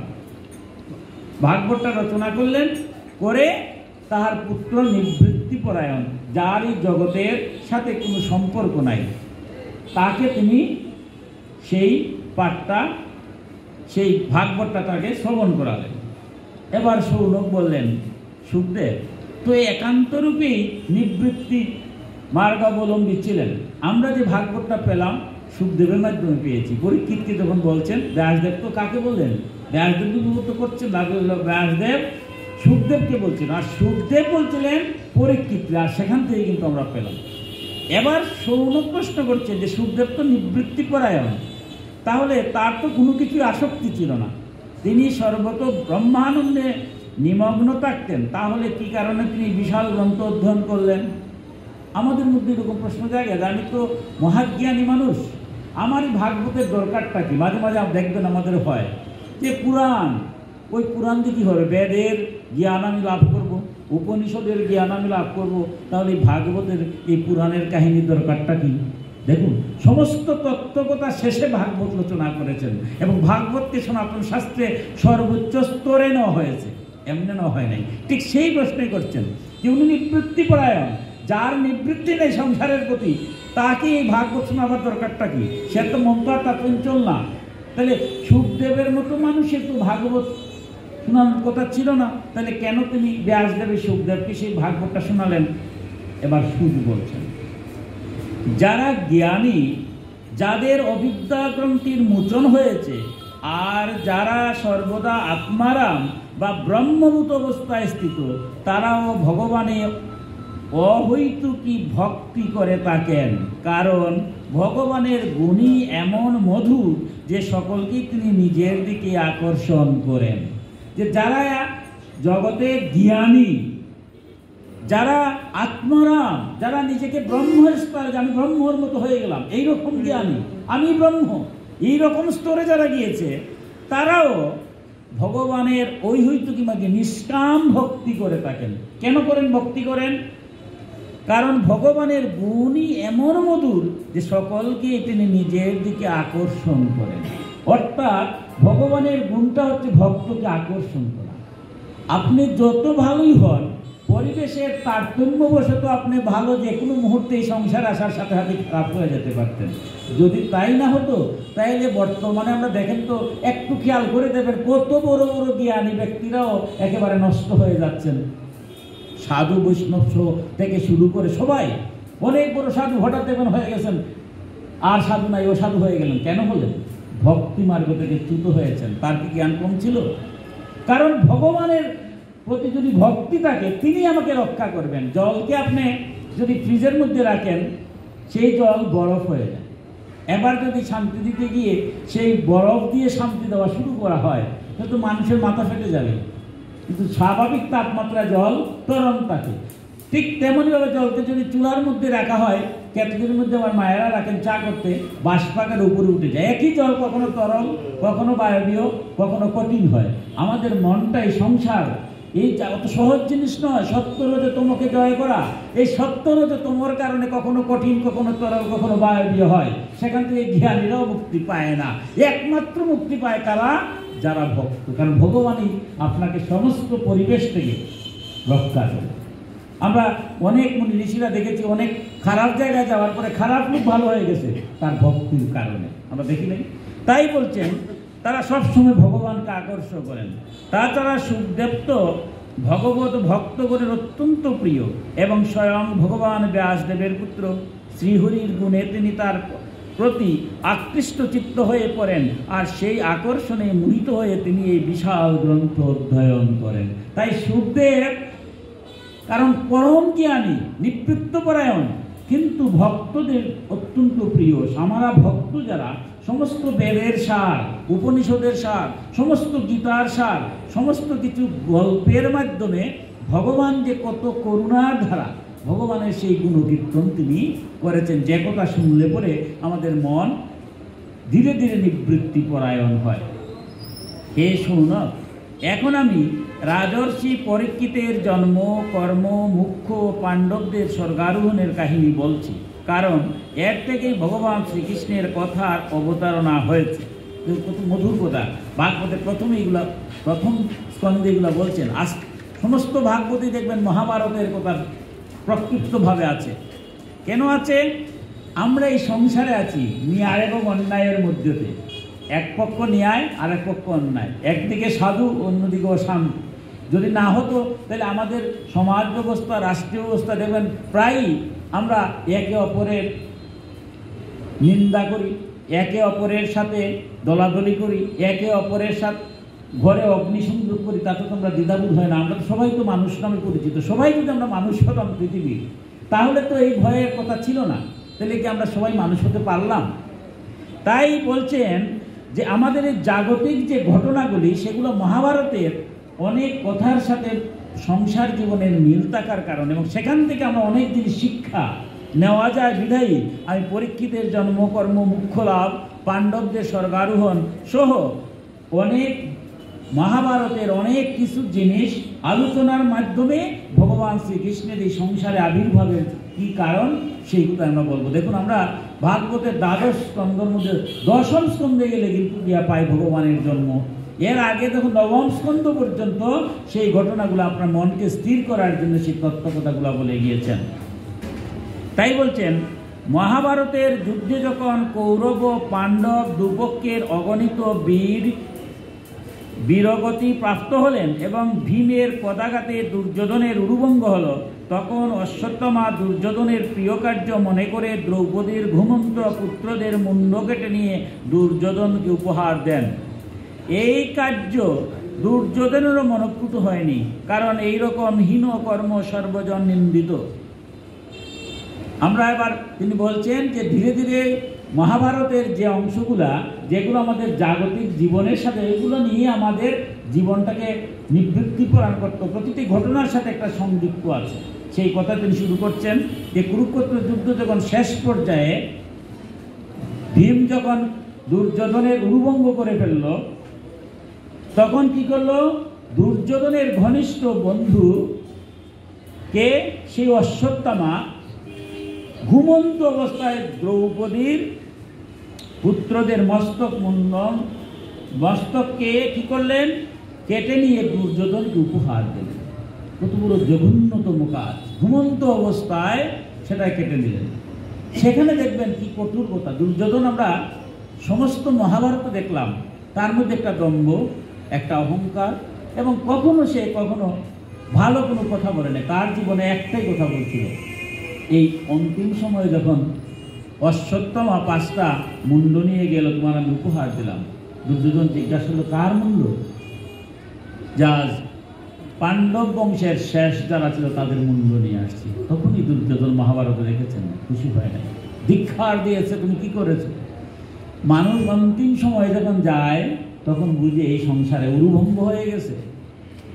ভাগবতটা রচনা করলেন, করে তাহার পুত্র নিবৃত্তিপরায়ণ, যার এই জগতের সাথে কোনো সম্পর্ক নাই, তাকে তিনি সেই পাঠটা সেই ভাগবতটা তাকে শ্রবণ করালেন। এবার সৌনক বললেন, সুখদেব তো একান্তরূপেই নিবৃত্তি মার্গাবলম্বী ছিলেন। আমরা যে ভাগবতটা পেলাম সুখদেবের মাধ্যমে পেয়েছি। পরীক্ষিতকে যখন বলছেন, ব্যাসদেব তো কাকে বললেন? ব্যাসদেব বিভূত করছেন, ব্যাসদেব সুখদেবকে বলছেন, আর সুখদেব বলছিলেন পরীক্ষিতকে, আর সেখান থেকে কিন্তু আমরা পেলাম। এবার সৌনক প্রশ্ন করছে যে সুখদেব তো নিবৃত্তি পরায়ণ, তাহলে তার তো কোনো কিছু আসক্তি ছিল না, তিনি সর্বত ব্রহ্মানন্দে নিমগ্ন থাকতেন, তাহলে কি কারণে তিনি বিশাল গ্রন্থ অধ্যয়ন করলেন? আমাদের মধ্যে এরকম প্রশ্ন জায়গা যে আমি তো মহাজ্ঞানী মানুষ, আমারই ভাগবতের দরকারটা কি? মাঝে মাঝে দেখবেন আমাদের হয় যে পুরাণ, ওই পুরাণ দিয়ে কী হবে? বেদের জ্ঞান আমি লাভ করব, উপনিষদের জ্ঞান আমি লাভ করব, তাহলে এই ভাগবতের এই পুরাণের কাহিনীর দরকারটা কি? দেখুন, সমস্ত তত্ত্বকথা শেষে ভাগবত রচনা করেছেন, এবং ভাগবতকে সনাতন শাস্ত্রে সর্বোচ্চ স্তরে নেওয়া হয়েছে, এমনি নেওয়া হয় নাই। ঠিক সেই প্রশ্নই করছেন যে উনি নিবৃত্তি পরায়ণ, যার নিবৃত্তি নেই সংসারের প্রতি, তাকে এই ভাগবত শোনাবার দরকারটা কি? সে তো মন্ত্র তার চঞ্চল না। তাহলে সুখদেবের মতো মানুষের তো ভাগবত শোনানোর কথা ছিল না, তাহলে কেন তিনি ব্যাসদেবের সুখদেবকে সেই ভাগবতটা শোনালেন? এবার সুখ বলছেন, যারা জ্ঞানী, যাদের অবিদ্যা গ্রন্থির মোচন হয়েছে, আর যারা সর্বদা আত্মারাম বা ব্রহ্মভূত অবস্থায় স্থিত, তারাও ভগবানের অহৈতুকী ভক্তি করে থাকেন, কারণ ভগবানের গুণই এমন মধুর যে সকলকে তিনি নিজের দিকে আকর্ষণ করেন। যে যারা জগতে জ্ঞানী, যারা আত্মারাম, যারা নিজেকে ব্রহ্মের স্তরে, আমি ব্রহ্মর মতো হয়ে গেলাম, এইরকম জ্ঞানী, আমি ব্রহ্ম, এইরকম স্তরে যারা গিয়েছে, তারাও ভগবানের ঐহৈতুকী মাঝে নিষ্কাম ভক্তি করে থাকেন। কেন করেন? ভক্তি করেন কারণ ভগবানের গুণই এমন মধুর যে সকলকে তিনি নিজের দিকে আকর্ষণ করেন। অর্থাৎ ভগবানের গুণটা হচ্ছে ভক্তকে আকর্ষণ করা। আপনি যত ভালোই হন, পরিবেশের তারতম্যবশত আপনি ভালো যে কোনো মুহূর্তে এই সংসার আসার সাথে সাথে খারাপ হয়ে যেতে পারতেন। যদি তাই না হতো, তাইলে বর্তমানে আমরা দেখেন তো, একটু খেয়াল করে দেবেন কত বড় বড় জ্ঞানী ব্যক্তিরাও একেবারে নষ্ট হয়ে যাচ্ছেন। সাধু বৈষ্ণব থেকে শুরু করে সবাই, অনেক বড় সাধু হঠাৎ দেখবেন হয়ে গেছেন, আর সাধু নাই, ও সাধু হয়ে গেলেন। কেন হলেন? ভক্তি মার্গ থেকে চ্যুত হয়েছেন। তার কি জ্ঞান কম ছিল? কারণ ভগবানের প্রতি যদি ভক্তি থাকে, তিনি আমাকে রক্ষা করবেন। জলকে আপনি যদি ফ্রিজের মধ্যে রাখেন, সেই জল বরফ হয়ে যায়। এবার যদি শান্তি দিতে গিয়ে সেই বরফ দিয়ে শান্তি দেওয়া শুরু করা হয়, তাহলে তো মানুষের মাথা ফেটে যাবে। কিন্তু স্বাভাবিক তাপমাত্রায় জল তরল থাকে। ঠিক তেমনইভাবে জলকে যদি চুলার মধ্যে রাখা হয়, কেটলির মধ্যে আমার মায়েরা রাখেন চা করতে, বাষ্পাকার উপরে উঠে যায়। একই জল কখনো তরল, কখনো বায়বীয়, কখনো কঠিন হয়। আমাদের মনটাই সংসার, এই অত সহজ জিনিস নয়। সত্যরজে তোমাকে জয় করা, এই সত্যরজে তোমার কারণে কখনো কঠিন, কখনো তরল, কখনো বায়বীয় হয়। সেখান থেকে জ্ঞানীরাও মুক্তি পায় না। একমাত্র মুক্তি পায় কারা? যারা ভক্ত। কারণ ভগবানই আপনাকে সমস্ত পরিবেশ থেকে রক্ষা করে। আমরা অনেক মুনি ঋষিরা দেখেছি, অনেক খারাপ জায়গায় যাওয়ার পরে খারাপ লোক ভালো হয়ে গেছে তার ভক্তির কারণে, আমরা দেখি নাই? তাই বলছেন তারা সবসময় ভগবানকে আকর্ষণ করেন। তাছাড়া সুখদেব তো ভগবত ভক্তগণের অত্যন্ত প্রিয়, এবং স্বয়ং ভগবান ব্যাসদেবের পুত্র শ্রীহরির গুণে তিনি তার প্রতি আকৃষ্ট চিত্ত হয়ে পড়েন, আর সেই আকর্ষণে মোহিত হয়ে তিনি এই বিশাল গ্রন্থ অধ্যয়ন করেন। তাই সুখদেব কারণ পরম জ্ঞানী, নিবৃত্তপরায়ণ, কিন্তু ভক্তদের অত্যন্ত প্রিয়। আমরা ভক্ত যারা, সমস্ত বেদের সার, উপনিষদের সার, সমস্ত গীতার সার, সমস্ত কিছু গল্পের মাধ্যমে ভগবান যে কত করুণার ধারা, ভগবানের সেই গুণকীর্তন তিনি করেছেন, যে কথা শুনলে পরে আমাদের মন ধীরে ধীরে নিবৃত্তি পরায়ণ হয়। হে শৌনক, এখন আমি রাজর্ষি পরীক্ষিতের জন্ম, কর্ম, মুখ্য পাণ্ডবদের স্বর্গারোহণের কাহিনী বলছি, কারণ এর থেকেই ভগবান শ্রীকৃষ্ণের কথার অবতারণা হয়েছে। কত মধুর কথা। ভাগবতের প্রথম স্কন্ধে এগুলো বলছেন। আজ সমস্ত ভাগবতই দেখবেন মহাভারতের কথা প্রক্ষিপ্তভাবে আছে। কেন আছে? আমরা এই সংসারে আছি ন্যায় এবং অন্যায়ের মধ্যে। এক পক্ষ ন্যায় আর এক পক্ষ অন্যায়, একদিকে সাধু অন্যদিকে অশান্ত। যদি না হতো তাহলে আমাদের সমাজ ব্যবস্থা, রাষ্ট্রীয় ব্যবস্থা দেখবেন প্রায়ই আমরা একে অপরের নিন্দা করি, একে অপরের সাথে দলাদলি করি, একে অপরের সাথে ঘরে অগ্নিসংযোগ করি, তাতে তো আমরা দ্বিধাবোধ হয় না। আমরা তো সবাই তো মানুষ নামে পরিচিত, সবাই যদি আমরা মানুষ হতাম পৃথিবী, তাহলে তো এই ভয়ের কথা ছিল না। তাহলে কি আমরা সবাই মানুষ হতে পারলাম? তাই বলছেন যে আমাদের এই জাগতিক যে ঘটনাগুলি, সেগুলো মহাভারতের অনেক কথার সাথে সংসার জীবনের মিল থাকার কারণে, এবং সেখান থেকে আমরা অনেক জিনিস শিক্ষা নেওয়া যায়। বিধায়ী আমি পরীক্ষিতের জন্মকর্ম, মুখ্য লাভ, পাণ্ডবদের স্বর্গারোহণ সহ অনেক মহাভারতের অনেক কিছু জিনিস আলোচনার মাধ্যমে ভগবান শ্রীকৃষ্ণের এই সংসারে আবির্ভাবের কি কারণ সেইগুলো আমরা বলবো। দেখুন, আমরা ভাগবতের দ্বাদশ স্কন্ধের মধ্যে দশম স্কন্ধে গেলে কিন্তু গিয়া পাই ভগবানের জন্ম। এর আগে দেখুন নবম স্কন্ধ পর্যন্ত সেই ঘটনাগুলো আপনার মনকে স্থির করার জন্য সেই তত্ত্বকথাগুলো বলে গিয়েছেন। তাই বলছেন, মহাভারতের যুদ্ধে যখন কৌরব ও পাণ্ডব দুপক্ষের অগণিত বীরগতি প্রাপ্ত হলেন এবং ভীমের পদাঘাতে দুর্যোধনের উরুভঙ্গ হল, তখন অশ্বত্থামা দুর্যোধনের প্রিয় কার্য মনে করে দ্রৌপদীর ঘুমন্ত পুত্রদের মুন্ড কেটে নিয়ে দুর্যোধনকে উপহার দেন। এই কার্য দুর্যোধনেরও মনঃপূত হয়নি, কারণ এইরকম হীন কর্ম সর্বজন নিন্দিত। আমরা এবার তিনি বলছেন যে ধীরে ধীরে মহাভারতের যে অংশগুলা, যেগুলো আমাদের জাগতিক জীবনের সাথে, এগুলো নিয়ে আমাদের জীবনটাকে নিবৃত্তি প্রদান করত, প্রতিটি ঘটনার সাথে একটা সংযুক্ত আছে। সেই কথা তিনি শুরু করছেন যে কুরুক্ষেত্র যুদ্ধ যখন শেষ পর্যায়ে ভীম যখন দুর্যোধনের উরুভঙ্গ করে ফেলল, তখন কি করলো? দুর্যোধনের ঘনিষ্ঠ বন্ধু কে সেই অশ্বত্থামা ঘুমন্ত অবস্থায় দ্রৌপদীর পুত্রদের মস্তককে কি করলেন? কেটে নিয়ে দুর্যোধনকে উপহার দিলেন। কত বড় জঘন্যতম কাজ! ঘুমন্ত অবস্থায় সেটা কেটে নিলেন। সেখানে দেখবেন কি কঠোর কথা। দুর্যোধন আমরা সমস্ত মহাভারত দেখলাম, তার মধ্যে একটা দম্ভ, একটা অহংকার, এবং কখনো ভালো কোনো কথা বলে না। তার জীবনে একটাই কথা বলছিল, এই অন্তিম সময়ে যখন অশ্বত্থামা 5টা মুন্ড নিয়ে গেল, তোমার আমি উপহার দিলাম। দুর্যোধন জিজ্ঞাসা করল, কার মুন্ড? যা পাণ্ডব বংশের শেষ যারা ছিল তাদের মুন্ড নিয়ে আসছি। তখনই দুর্যোধন মহাভারতে দেখেছেন, খুশি হয় না, ধিক্কার দিয়েছে, তুমি কি করেছো? মানুষ অন্তিম সময় যখন যায়, তখন বুঝে এই সংসারে উরুভঙ্গ হয়ে গেছে,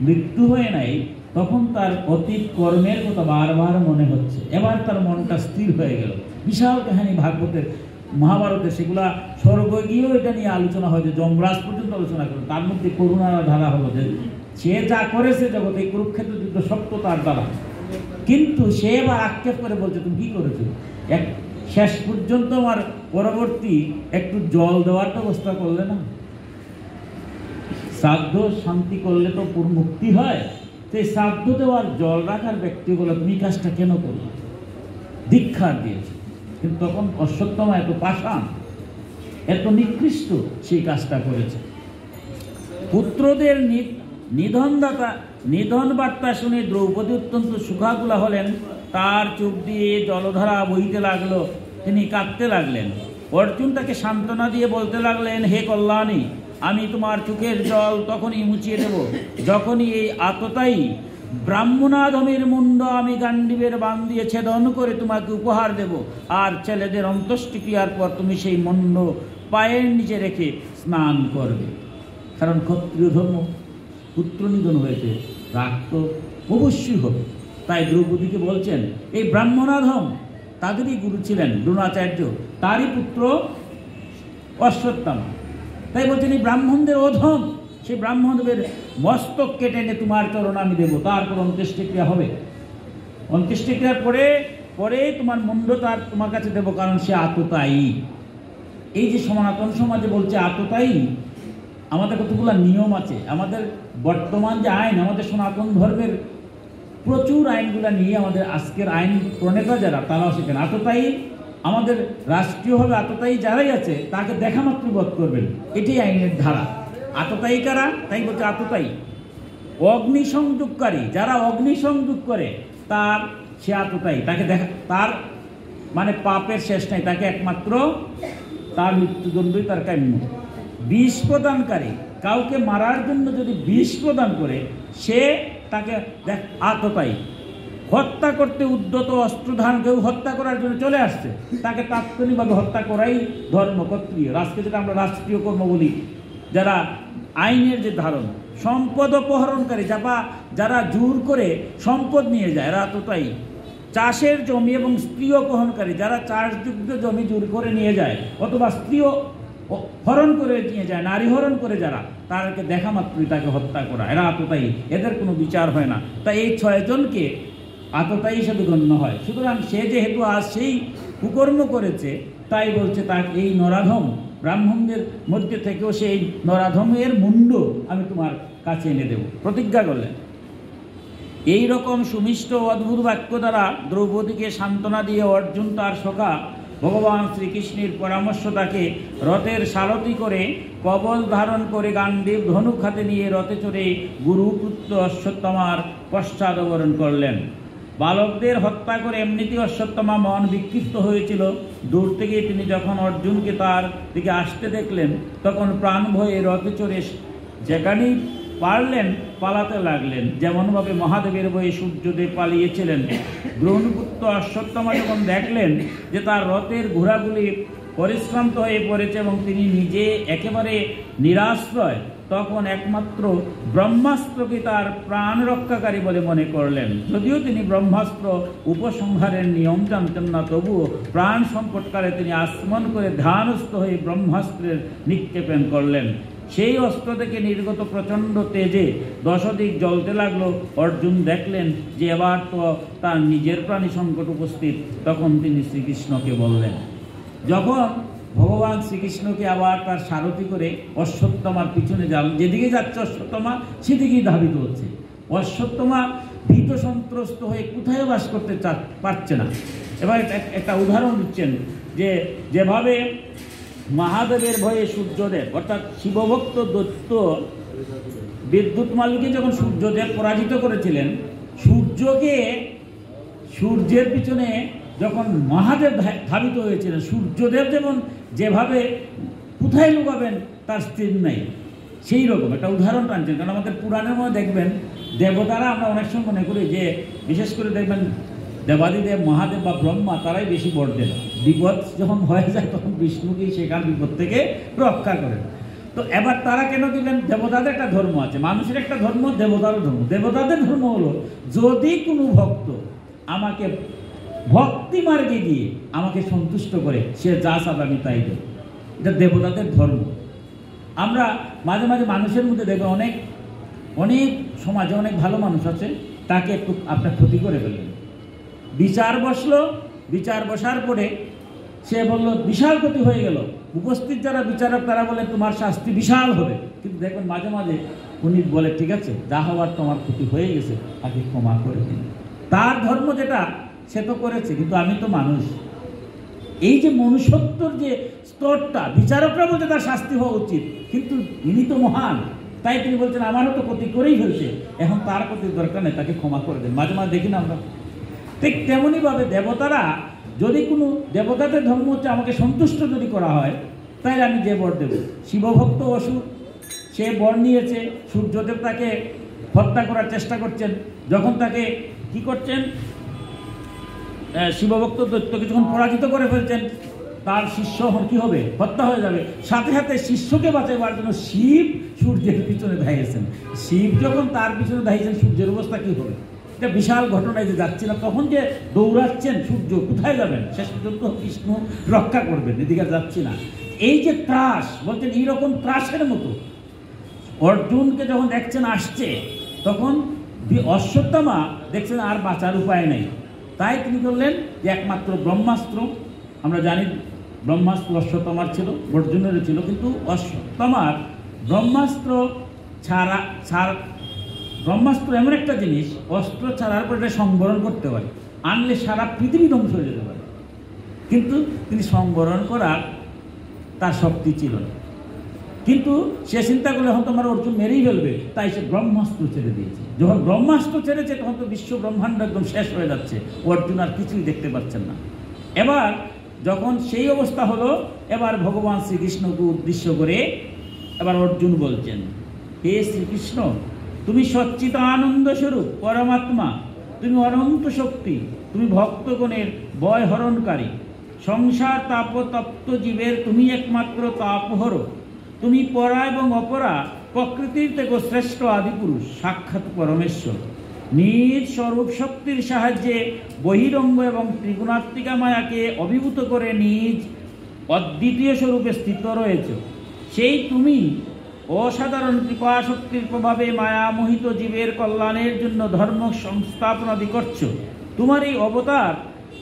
মৃত্যু হয়ে নাই, তখন তার অতীত কর্মের কথা বারবার মনে হচ্ছে। এবার তার মনটা স্থির হয়ে গেল। বিশাল কাহিনী ভাগবতের, মহাভারতে, সেগুলা স্বর্গ গিয়েও এটা নিয়ে আলোচনা হয়, যে যমরাজ পর্যন্ত আলোচনা করে। তার মধ্যে করুণার ধারা হলো যে সে যা করেছে জগতে, এই কুরুক্ষেত্র যুদ্ধ সত্য তার দ্বারা, কিন্তু সে এবার আক্ষেপ করে বলছে, তুমি কি করেছো? শেষ পর্যন্ত আমার পরবর্তী একটু জল দেওয়ার ব্যবস্থা করলে না? শ্রাদ্ধ শান্তি করলে তো মুক্তি হয়, সেই শ্রাদ্ধ দেওয়ার জল রাখার ব্যক্তিগুলো তুমি কাজটা কেন করলে? ধিক্কার দিয়েছে। কিন্তু তখন অশ্বত্থামা এত পাষাণ, এত নিকৃষ্ট সেই কাজটা করেছে। পুত্রদের নিধন বার্তা শুনে দ্রৌপদী অত্যন্ত সুখাকুলা হলেন। তার চোখ দিয়ে জলধারা বইতে লাগলো, তিনি কাঁদতে লাগলেন। অর্জুন তাকে সান্ত্বনা দিয়ে বলতে লাগলেন, হে কল্যাণী, আমি তোমার চোখের জল তখনই মুছিয়ে দেব যখনই এই আততায়ী ব্রাহ্মণাধমের মুন্ড আমি গান্ডীবের বাণ দিয়ে ছেদন করে তোমাকে উপহার দেব, আর ছেলেদের অন্ত্যেষ্টিক্রিয়ার পর তুমি সেই মুন্ড পায়ের নিচে রেখে স্নান করবে। কারণ ক্ষত্রিয় ধর্ম, পুত্র নিধন হয়েছে, রাগ তো অবশ্যই হবে। তাই দ্রৌপদীকে বলছেন, এই ব্রাহ্মণাধম তাদেরই গুরু ছিলেন দ্রোণাচার্য, তারই পুত্র অশ্বত্থামা। তাই বলছেন, এই ব্রাহ্মণদের অধম, সেই ব্রাহ্মণদের মস্তক কেটে এনে তোমার চরণ আমি দেবো, তারপর অন্ত্যেষ্টিক্রিয়া হবে। অন্ত্যেষ্টিক্রিয়ার পরে তোমার মুন্ড তার তোমার কাছে দেবো, কারণ সে আততায়ী। এই যে সনাতন সমাজে বলছে আততায়ী, আমাদের কতগুলো নিয়ম আছে। আমাদের বর্তমান যে আইন, আমাদের সনাতন ধর্মের প্রচুর আইনগুলো নিয়ে আমাদের আজকের আইন প্রণেতা যারা, তারাও সেখানে আততায়ী আমাদের রাষ্ট্রীয়ভাবে আততায়ী যারাই আছে তাকে দেখা মাত্র বধ করবেন, এটি আইনের ধারা। আততায়ী কারা? তাই বলছে আততায়ী। অগ্নিসংযোগকারী, যারা অগ্নিসংযোগ করে তার সে আততায়ী, তাকে দেখা, তার মানে পাপের শেষ নাই, তাকে একমাত্র তার মৃত্যুদণ্ডই তার কাম্য। বিষ প্রদানকারী, কাউকে মারার জন্য যদি বিষ প্রদান করে সে তাকে আততায়ী। হত্যা করতে উদ্যত অস্ত্রধারণ, কেউ হত্যা করার জন্য চলে আসছে তাকে তাৎক্ষণিকভাবে হত্যা করাই ধর্মকর্তৃয়, আজকে যেটা আমরা রাষ্ট্রীয় কর্ম বলি, যারা আইনের যে ধারণ। সম্পদ অপহরণকারী, যারা জোর করে সম্পদ নিয়ে যায় এরা আততায়ী। চাষের জমি এবং স্ত্রী অপহরণকারী, যারা চাষযোগ্য জমি জোর করে নিয়ে যায় অথবা স্ত্রী হরণ করে নিয়ে যায়, নারী হরণ করে যারা, তাদেরকে দেখা মাত্রই তাকে হত্যা করা, এরা আততায়ী, এদের কোনো বিচার হয় না। তাই এই 6 জনকে আততায়ী হিসেবে গণ্য হয়। সুতরাং সে যেহেতু আজ সেই কুকর্ম করেছে, তাই বলছে তার এই নরাধম ব্রাহ্মণদের মধ্যে থেকেও সেই নরাধমের মুন্ড আমি তোমার কাছে এনে দেব, প্রতিজ্ঞা করলেন। এই রকম সুমিষ্ট অদ্ভুত বাক্য দ্বারা দ্রৌপদীকে সান্ত্বনা দিয়ে অর্জুন তার সখা ভগবান শ্রীকৃষ্ণের পরামর্শ তাকে রথের সারথি করে কবল ধারণ করে গান্ডীব ধনুক হাতে নিয়ে রথে চড়ে গুরুপুত্র অশ্বত্থামার পশ্চাদবরণ করলেন। বালকদের হত্যা করে এমনিতেই অশ্বত্থামা মন বিক্ষিপ্ত হয়েছিল। দূর থেকে তিনি যখন অর্জুনকে তার দিকে আসতে দেখলেন তখন প্রাণ ভয়ে রথে চড়ে যেখানেই পারলেন পালাতে লাগলেন, যেমনভাবে মহাদেবের বয়ে সূর্যদেব পালিয়েছিলেন। গ্রহণপুত্র অশ্বত্থামা যখন দেখলেন যে তার রথের ঘোড়াগুলি পরিশ্রান্ত হয়ে পড়েছে এবং তিনি নিজে একেবারে নিরাশ্রয়, তখন একমাত্র ব্রহ্মাস্ত্রকে তার প্রাণ রক্ষাকারী বলে মনে করলেন। যদিও তিনি ব্রহ্মাস্ত্র উপসংহারের নিয়ম জানতেন না, তবুও প্রাণ সংকটকালে তিনি আসমন করে ধ্যানস্থ হয়ে ব্রহ্মাস্ত্রের নিক্ষেপণ করলেন। সেই অস্ত্র থেকে নির্গত প্রচণ্ড তেজে 10 দিক জ্বলতে লাগলো। অর্জুন দেখলেন যে এবার তো তার নিজের প্রাণী সংকট উপস্থিত। তখন তিনি শ্রীকৃষ্ণকে বললেন, যখন ভগবান শ্রীকৃষ্ণকে আবার তার সারথি করে অশ্বত্থামার পিছনে যান, যেদিকে যাচ্ছে অশ্বত্থামা সেদিকেই ধাবিত হচ্ছে। অশ্বত্থামা ভীত সন্ত্রস্ত হয়ে কোথায় বাস করতে পারছে না। এবার একটা উদাহরণ দিচ্ছেন যে যেভাবে মহাদেবের ভয়ে সূর্যদেব অর্থাৎ শিবভক্ত দৈত্য বিদ্যুৎ মালকে যখন সূর্যদেব পরাজিত করেছিলেন, সূর্যের পিছনে যখন মহাদেব ধাবিত হয়েছিলেন, সূর্যদেব যেভাবে কোথায় লুকাবেন তার স্থির নাই, সেই রকম একটা উদাহরণ টানছেন। কারণ আমাদের পুরাণের মধ্যে দেখবেন দেবতারা, আমরা অনেক সময় মনে করি যে বিশেষ করে দেখবেন দেবাদিদেব মহাদেব বা ব্রহ্মা তারাই বেশি বর দেন, বিপদ যখন হয়ে যায় তখন বিষ্ণুকেই সেখান বিপদ থেকে রক্ষা করেন। তো এবার তারা কেন দিলেন? দেবতাদের একটা ধর্ম আছে, মানুষের একটা ধর্ম, দেবতারও ধর্ম। দেবতাদের ধর্ম হলো যদি কোনো ভক্ত আমাকে ভক্তি মার্গে গিয়ে আমাকে সন্তুষ্ট করে, সে যা চাবে আমি তাই দেব। এটা দেবতাদের ধর্ম। আমরা মাঝে মাঝে মানুষের মধ্যে দেখবেন অনেক সমাজে অনেক ভালো মানুষ আছে, তাকে একটু আপনার ক্ষতি করে ফেললেন। বিচার বসলো, বিচার বসার পরে সে বলল বিশাল ক্ষতি হয়ে গেল। উপস্থিত যারা বিচারক তারা বলে তোমার শাস্তি বিশাল হবে, কিন্তু দেখবেন মাঝে মাঝে উনি বলে ঠিক আছে, যা হওয়ার তোমার ক্ষতি হয়ে গেছে, তাকে ক্ষমা করে দিন। তার ধর্ম যেটা সে তো করেছে, কিন্তু আমি তো মানুষ। এই যে মনুষ্যত্বর যে স্তরটা, বিচারকরা বলছে তার শাস্তি হওয়া উচিত, কিন্তু ইনি তো মহান, তাই তিনি বলছেন আমারও তো ক্ষতি করেই ফেলছে, এখন তার ক্ষতির দরকার নেই, তাকে ক্ষমা করে দেন। মাঝে মাঝে দেখি না আমরা। ঠিক তেমনইভাবে দেবতারা, যদি কোনো দেবতাদের ধর্ম হচ্ছে আমাকে সন্তুষ্ট যদি করা হয়, তাহলে আমি যে বর দেব। শিবভক্ত অসুর, সে বর নিয়েছে, সূর্যদেব তাকে হত্যা করার চেষ্টা করছেন। যখন তাকে কি করছেন, শিবভক্ত দৈত্যকে যখন পরাজিত করে ফেলছেন, তার শিষ্য কি হবে? হত্যা হয়ে যাবে। সাথে সাথে শিষ্যকে বাঁচাবার জন্য শিব সূর্যের পিছনে ধাইয়েছেন। শিব যখন তার পিছনে ধাইয়েছেন, সূর্যের অবস্থা কি হবে? এটা বিশাল ঘটনায় যে যাচ্ছে না, তখন যে দৌড়াচ্ছেন সূর্য, কোথায় যাবেন? শেষ পর্যন্ত বিষ্ণু রক্ষা করবেন, এদিকে যাচ্ছি না। এই যে ত্রাস, বলছেন এইরকম ত্রাসের মতো অর্জুনকে যখন দেখছেন আসছে, তখন অশ্বত্থামা দেখছেন আর বাঁচার উপায় নেই। তাই তিনি বললেন যে একমাত্র ব্রহ্মাস্ত্র, আমরা জানি ব্রহ্মাস্ত্র অশ্বত্থামার ছিল, অর্জুনেরও ছিল, কিন্তু অশ্বত্থামার ব্রহ্মাস্ত্র ব্রহ্মাস্ত্র এমন একটা জিনিস, অস্ত্র ছাড়ার পর এটা সংবরণ করতে পারে, আনলে সারা পৃথিবী ধ্বংস হয়ে যেতে পারে। কিন্তু তিনি সংবরণ করার তার শক্তি ছিল না। কিন্তু সে চিন্তা করলে হয়তো আমার অর্জুন মেরেই ফেলবে, তাই সে ব্রহ্মাস্ত্র ছেড়ে দিয়েছে। যখন ব্রহ্মাস্ত্র ছেড়েছে তখন তো বিশ্ব ব্রহ্মাণ্ড একদম শেষ হয়ে যাচ্ছে, অর্জুন আর কিছুই দেখতে পাচ্ছেন না। এবার যখন সেই অবস্থা হলো, এবার ভগবান শ্রীকৃষ্ণকে উদ্দেশ্য করে এবার অর্জুন বলছেন, হে শ্রীকৃষ্ণ, তুমি সচ্চিদানন্দ স্বরূপ পরমাত্মা, তুমি অনন্ত শক্তি, তুমি ভক্তগণের ভয় হরণকারী, সংসার তাপতপ্ত জীবের তুমি একমাত্র তাপহর, তুমি পরা এবং অপরা, প্রকৃতির থেকে শ্রেষ্ঠ আদিপুরুষ, সাক্ষাৎ পরমেশ্বর। নিজ স্বরূপ শক্তির সাহায্যে বহিরঙ্গ এবং ত্রিগুণাত্মিকা মায়াকে অভিভূত করে নিজ অদ্বিতীয় স্বরূপে স্থিত রয়েছ। সেই তুমি অসাধারণ কৃপা শক্তির প্রভাবে মায়ামোহিত জীবের কল্যাণের জন্য ধর্ম সংস্থাপনাদি করছ। তোমার এই অবতার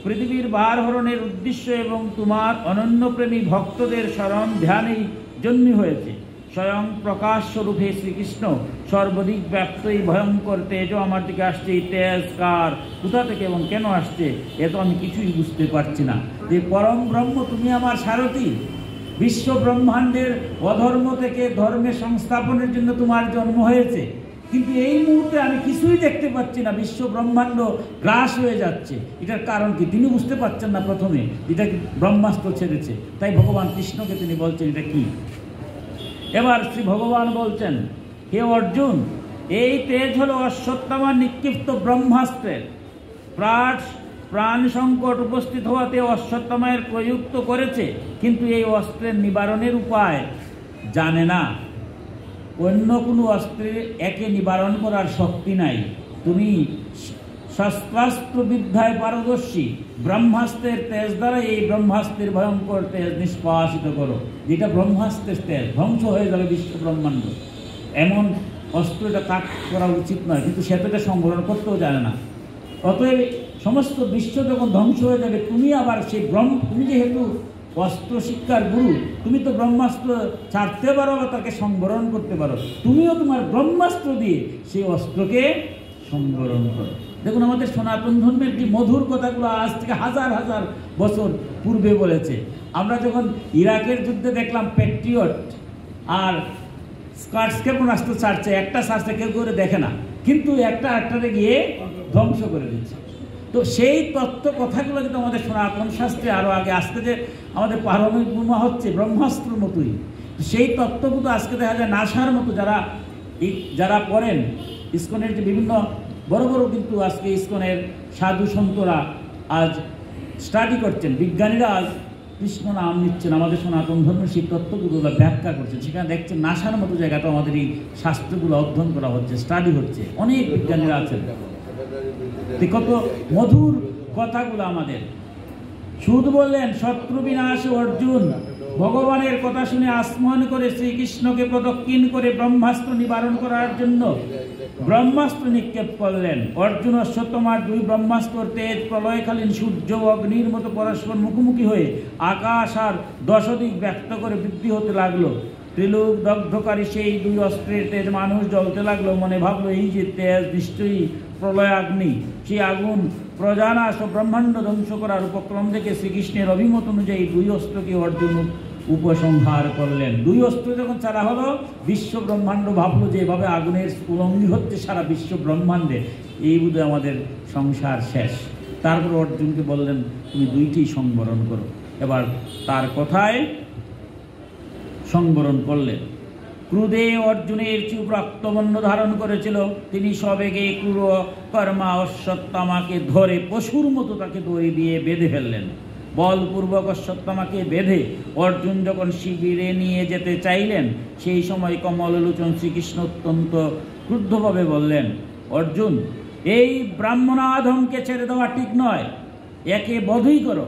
পৃথিবীর ভারহরণের উদ্দেশ্য এবং তোমার অনন্যপ্রেমী ভক্তদের স্মরণ ধ্যানেই জন্য হয়েছে। স্বয়ং প্রকাশ স্বরূপে শ্রীকৃষ্ণ সর্বাধিক ব্যাপ্ত এই ভয়ঙ্কর তেজও আমার দিকে আসছে। এই তেজ কার, কোথা থেকে এবং কেন আসছে এ তো আমি কিছুই বুঝতে পারছি না। যে পরম ব্রহ্ম, তুমি আমার সারথি, বিশ্ব ব্রহ্মাণ্ডের অধর্ম থেকে ধর্মে সংস্থাপনের জন্য তোমার জন্ম হয়েছে, কিন্তু এই মুহূর্তে আমি কিছুই দেখতে পাচ্ছি না, বিশ্ব ব্রহ্মাণ্ড গ্রাস হয়ে যাচ্ছে। এটার কারণ কি তিনি বুঝতে পারছেন না। প্রথমে এটা ব্রহ্মাস্ত্র ছেড়েছে, তাই ভগবান কৃষ্ণকে তিনি বলছেন এটা কি। এবার শ্রী ভগবান বলছেন, হে অর্জুন, এই তেজ হলো অশ্বত্থামা নিক্ষিপ্ত ব্রহ্মাস্ত্রের। প্রাণ সংকট উপস্থিত হওয়াতে অশ্বত্থামায়ের প্রযুক্ত করেছে, কিন্তু এই অস্ত্রের নিবারণের উপায় জানে না। অন্য কোনো অস্ত্রের একে নিবারণ করার শক্তি নাই। তুমি শস্ত্রাস্ত্র বিদ্যায় পারদর্শী, ব্রহ্মাস্ত্রের তেজ দ্বারা এই ব্রহ্মাস্ত্রের ভয়ঙ্কর তেজ নিষ্কাশিত করো। যেটা ব্রহ্মাস্ত্রের তেজ, ধ্বংস হয়ে যাবে বিশ্ব ব্রহ্মাণ্ড। এমন অস্ত্রটা তাক করা উচিত নয়, কিন্তু সে তো এটা সংবরণ করতেও জানে না। অতএব সমস্ত বিশ্ব যখন ধ্বংস হয়ে যাবে, তুমি আবার সেই তুমি যেহেতু অস্ত্র শিক্ষার গুরু, তুমি তো ব্রহ্মাস্ত্র ছাড়তে পারো বা তাকে সংবরণ করতে পারো। তুমিও তোমার ব্রহ্মাস্ত্র দিয়ে সেই অস্ত্রকে সংবরণ করো। দেখুন আমাদের সনাতন ধর্মের যে মধুর কথাগুলো আজ থেকে হাজার হাজার বছর পূর্বে বলেছে। আমরা যখন ইরাকের যুদ্ধে দেখলাম প্যাট্রিয়ট আর স্কার্টস ক্ষেপণাস্ত্র ছাড়ছে, একটা ছাড়ছে, কেউ করে দেখে না, কিন্তু একটাতে গিয়ে ধ্বংস করে দিচ্ছে। তো সেই তত্ত্ব কথাগুলো কিন্তু আমাদের সনাতন শাস্ত্রে আরও আগে, আজকে যে আমাদের পারমাণবিক বোমা হচ্ছে ব্রহ্মাস্ত্রের মতোই, সেই তত্ত্বগুলো আজকে দেখা যায় নাসার মতো যারা পড়েন ইসকনের যে বিভিন্ন বড় বড়, কিন্তু আজকে ইসকনের সাধু সন্তরা আজ স্টাডি করছেন, বিজ্ঞানীরা আজ কৃষ্ণ নাম নিচ্ছেন, আমাদের সনাতন ধর্মের সেই তত্ত্বগুলো ব্যাখ্যা করছেন। সেখানে দেখছেন নাসার মতো জায়গাটা আমাদের এই শাস্ত্রগুলো অধ্যয়ন করা হচ্ছে, স্টাডি হচ্ছে, অনেক বিজ্ঞানীরা আছেন। কত মধুর কথাগুলো আমাদের। সুদ বললেন, শত্রু বিনাশ অর্জুন ভগবানের কথা শুনে আসমন করে শ্রীকৃষ্ণকে প্রদক্ষিণ করে ব্রহ্মাস্ত্র নিবারণ করার জন্য ব্রহ্মাস্ত্র নিক্ষেপ করলেন। অর্জুন অশ্বত্থামার দুই ব্রহ্মাস্ত্র তেজ প্রলয়কালীন সূর্য অগ্নির মতো পরস্পর মুখোমুখি হয়ে আকাশ আর দশদিক ব্যক্ত করে বৃদ্ধি হতে লাগলো। ত্রিলোক দগ্ধকারী সেই দুই অস্ত্রের তেজ মানুষ জ্বলতে লাগলো। মনে ভাবলো এই যে তেজ নিশ্চয়ই প্রলয় অগ্নি, সেই আগুন প্রজানাশ ও ব্রহ্মাণ্ড ধ্বংস করার উপক্রম থেকে শ্রীকৃষ্ণের অভিমত অনুযায়ী দুই অস্ত্রকে অর্জুন উপসংহার করলেন। দুই অস্ত্র যখন ছাড়া হলো, বিশ্ব ব্রহ্মাণ্ড ভাবলো যে এভাবে আগুনের উলঙ্ঘি হচ্ছে সারা বিশ্ব ব্রহ্মাণ্ডে, এই বোধহয় আমাদের সংসার শেষ। তারপর অর্জুনকে বললেন, তুমি দুইটি সংবরণ করো। এবার তার কথায় সংবরণ করলেন। ক্রোধে অর্জুনের চুপ রক্তবর্ণ ধারণ করেছিল। তিনি সবেগে ক্রূর কর্মা অশ্বত্থামাকে ধরে পশুর মতো তাকে দড়ি দিয়ে বেঁধে ফেললেন। বলপূর্বক অশ্বত্থামাকে বেঁধে অর্জুন যখন শিবিরে নিয়ে যেতে চাইলেন, সেই সময় কমললোচন শ্রীকৃষ্ণ অত্যন্ত ক্রুদ্ধভাবে বললেন, অর্জুন, এই ব্রাহ্মণাধমকে ছেড়ে দেওয়া ঠিক নয়, একে বধই করো।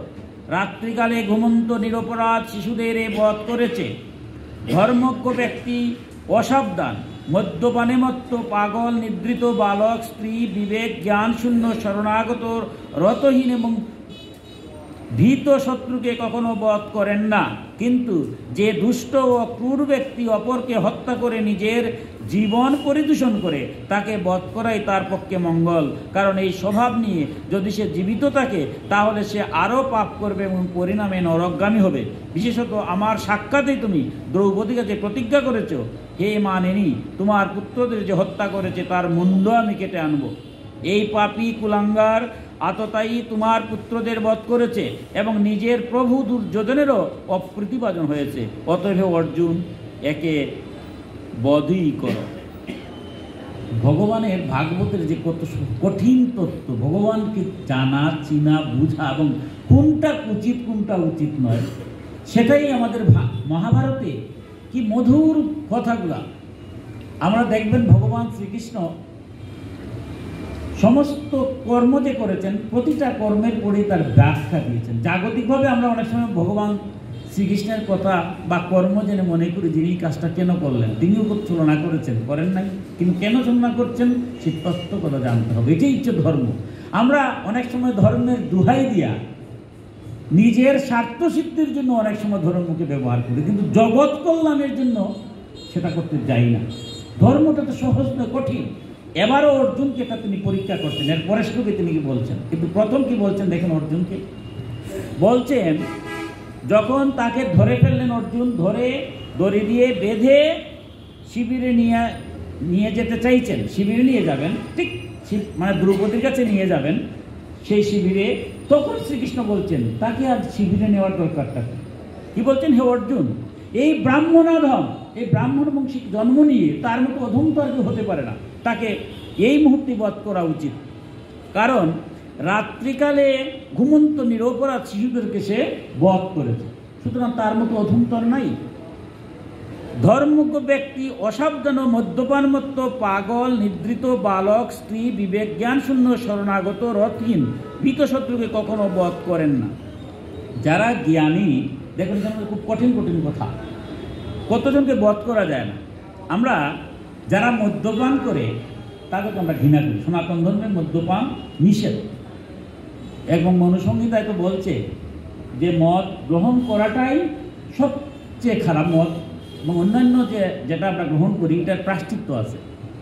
রাত্রিকালে ঘুমন্ত নিরপরাধ শিশুদের এ বধ করেছে। ধর্মজ্ঞ ব্যক্তি অসাবধান, মদ্যপানে মত্ত, পাগল, নিদ্রিত, বালক, স্ত্রী, বিবেক জ্ঞান শূন্য, শরণাগত, রতহীন এবং ভীত শত্রুকে কখনো বধ করেন না, কিন্তু যে দুষ্ট ও ক্রূর ব্যক্তি অপরকে হত্যা করে নিজের জীবন পরিদূষণ করে তাকে বধ করাই তার পক্ষে মঙ্গল। কারণ এই স্বভাব নিয়ে যদি সে জীবিত থাকে তাহলে সে আরও পাপ করবে এবং পরিণামে নরকগামী হবে। বিশেষত আমার সাক্ষাতেই তুমি দ্রৌপদীর কাছে প্রতিজ্ঞা করেছ, হে মানিনী, তোমার পুত্রদের যে হত্যা করেছে তার মুণ্ড আমি কেটে আনব। এই পাপী কুলাঙ্গার আততায়ী তোমার পুত্রদের বধ করেছে এবং নিজের প্রভু দুর্যোধনেরও অপ্রীতিভাজন হয়েছে। অতএব অর্জুন, একে বধই করো। ভগবানের ভাগবতের যে কত কঠিন তত্ত্ব, ভগবানকে জানা, চিনা, বুঝা এবং কোনটা উচিত কোনটা উচিত নয়, সেটাই আমাদের মহাভারতে কি মধুর কথাগুলা। আমরা দেখবেন ভগবান শ্রীকৃষ্ণ সমস্ত কর্ম যে করেছেন প্রতিটা কর্মের পরেই তার ব্যাখ্যা দিয়েছেন। জাগতিকভাবে আমরা অনেক সময় ভগবান শ্রীকৃষ্ণের কথা বা কর্ম জেনে মনে করি যিনি এই কাজটা কেন করলেন, তিনিও তুলনা করেছেন, করেন নাই, কিন্তু কেন তুলনা করছেন সে তত্ত্ব কথা জানতে হবে। এটাই হচ্ছে ধর্ম। আমরা অনেক সময় ধর্মের দোহাই দিয়া নিজের স্বার্থ সিদ্ধির জন্য অনেক সময় ধর্মকে ব্যবহার করি, কিন্তু জগৎ কল্যাণের জন্য সেটা করতে যাই না। ধর্মটা তো সহজ নয়, কঠিন। এবারও অর্জুনকে এটা তিনি পরীক্ষা করছেন। এর পরের শ্লোকে তিনি কি বলছেন, কিন্তু প্রথম কি বলছেন দেখেন। অর্জুনকে বলছেন, যখন তাকে ধরে ফেললেন, অর্জুন ধরে দড়ি দিয়ে বেঁধে শিবিরে নিয়ে যেতে চাইছেন, শিবিরে নিয়ে যাবেন, ঠিক মানে দ্রৌপদীর কাছে নিয়ে যাবেন সেই শিবিরে। তখন শ্রীকৃষ্ণ বলছেন তাকে আর শিবিরে নেওয়ার দরকারটা কি বলছেন, হে অর্জুন, এই ব্রাহ্মণাধম, এই ব্রাহ্মণ বংশিক জন্ম নিয়ে তার মতো অধম তো আর কেউ হতে পারে না, তাকে এই মুহূর্তে বধ করা উচিত। কারণ রাত্রিকালে ঘুমন্ত নিরপরাধ শিশুদেরকে সে বধ করেছে, সুতরাং তার মতো অধমতর নাই। ধর্মজ্ঞ ব্যক্তি অসাবধান, মদ্যপানমত্ত, পাগল, নিদ্রিত, বালক, স্ত্রী, বিবেক জ্ঞান শূন্য, শরণাগত, রথহীন, ভীত শত্রুকে কখনো বধ করেন না। যারা জ্ঞানী, দেখুন খুব কঠিন কঠিন কথা, কতজনকে বধ করা যায় না। আমরা যারা মদ্যপান করে তাদেরকে আমরা ঘৃণা করি। সনাতন ধর্মের মদ্যপান নিষেধ, এবং মনুসংহিতায় তো বলছে যে মদ গ্রহণ করাটাই সবচেয়ে খারাপ। মদ এবং অন্যান্য যেটা আমরা গ্রহণ করি এটার প্রায়শ্চিত্ত আছে,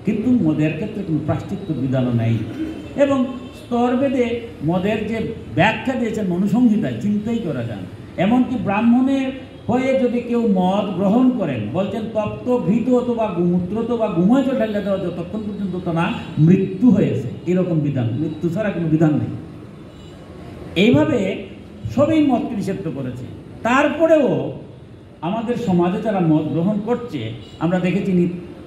কিন্তু মদের ক্ষেত্রে কোনো প্রায়শ্চিত্ত বিধানও নেই। এবং স্তরভেদে মদের যে ব্যাখ্যা দিয়েছেন মনুসংহিতায় চিন্তাই করা যায় না। এমনকি ব্রাহ্মণের হয়ে যদি কেউ মদ গ্রহণ করেন, বলছেন তপ্ত ঘৃত অথবা গোমূত্র বা ঘুমায় ঢালিয়ে দেওয়া যতক্ষণ পর্যন্ত তো না মৃত্যু হয়েছে, এরকম বিধান, মৃত্যু ছাড়া কোনো বিধান নেই। এইভাবে সবই মদকে নিষিদ্ধ করেছে। তারপরেও আমাদের সমাজে যারা মদ গ্রহণ করছে, আমরা দেখেছি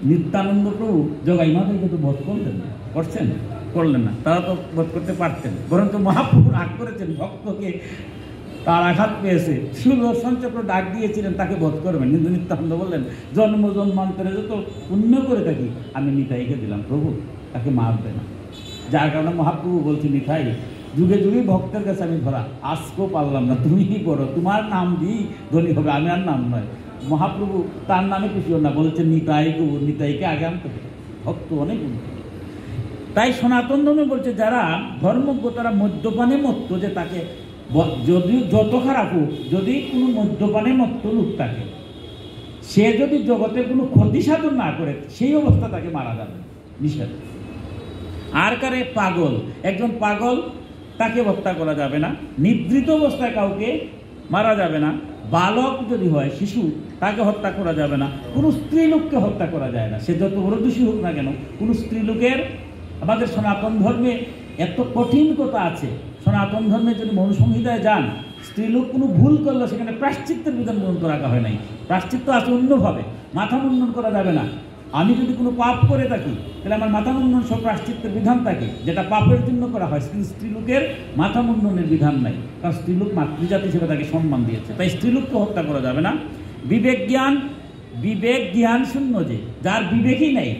নিত্যানন্দ প্রভু জগাই মাধবকে তো বধ করলেন না, করছেন, করলেন না, তারা তো বধ করতে পারতেন, বরঞ্চ মহাপ্রভু রাগ করেছেন, ভক্তকে তার আঘাত পেয়েছে, সুদর্শন চক্র ডাক দিয়েছিলেন তাকে বধ করবেন, কিন্তু নিত্যানন্দ বললেন জন্ম জন্মান্তরে যত পুণ্য করে থাকি আমি নিতাইকে দিলাম, প্রভু তাকে মারবে না। যার কারণে মহাপ্রভু বলছে, নিতাই যুগে যুগে ভক্তের কাছে আমি ধরা, আজকেও পারলাম না, তুমিই করো, তোমার নাম দিই ধনী হবে, আমি আর নাম নয়। মহাপ্রভু তার নামে খুশিও না, বলছে নিতাইকে আগে আনতে হবে, ভক্ত অনেক উন্নত। তাই সনাতন ধর্মে বলছে যারা ধর্মজ্ঞ তারা মদ্যপানে মত্ত, যে তাকে যদি যত খারাপ হোক, যদি কোনো মদ্যপানে মত্ত লোক থাকে, সে যদি জগতের কোনো ক্ষতি সাধন না করে সেই অবস্থা তাকে মারা যাবে, নিষেধ। আর কারে পাগল, একজন পাগল তাকে হত্যা করা যাবে না, নিদ্রিত অবস্থায় কাউকে মারা যাবে না, বালক যদি হয় শিশু তাকে হত্যা করা যাবে না, কোনো স্ত্রীলোককে হত্যা করা যায় না, সে যত বড় দোষী হোক না কেন। কোনো স্ত্রীলোকের, আমাদের সনাতন ধর্মে এত কঠিন কথা আছে, সনাতন ধর্মে যদি মনুসংহিতায় যান, স্ত্রীলোক কোনো ভুল করলে সেখানে প্রায়শ্চিত্তের বিধান গ্রন্থ রাখা হয় নাই। প্রায়শ্চিত্ত আছে অন্যভাবে, মাথা মুন্ডন করা যাবে না। আমি যদি কোনো পাপ করে থাকি তাহলে আমার মাথা মুন্ডন সব প্রায়শ্চিত্তের বিধান থাকে, যেটা পাপের জন্য করা হয়। স্ত্রীলোকের মাথা মুন্ডনের বিধান নাই, কারণ স্ত্রীলোক মাতৃজাতি হিসেবে তাকে সম্মান দিয়েছে, তাই স্ত্রীলোককে হত্যা করা যাবে না। বিবেক জ্ঞান শূন্য, যে যার বিবেকই নেই,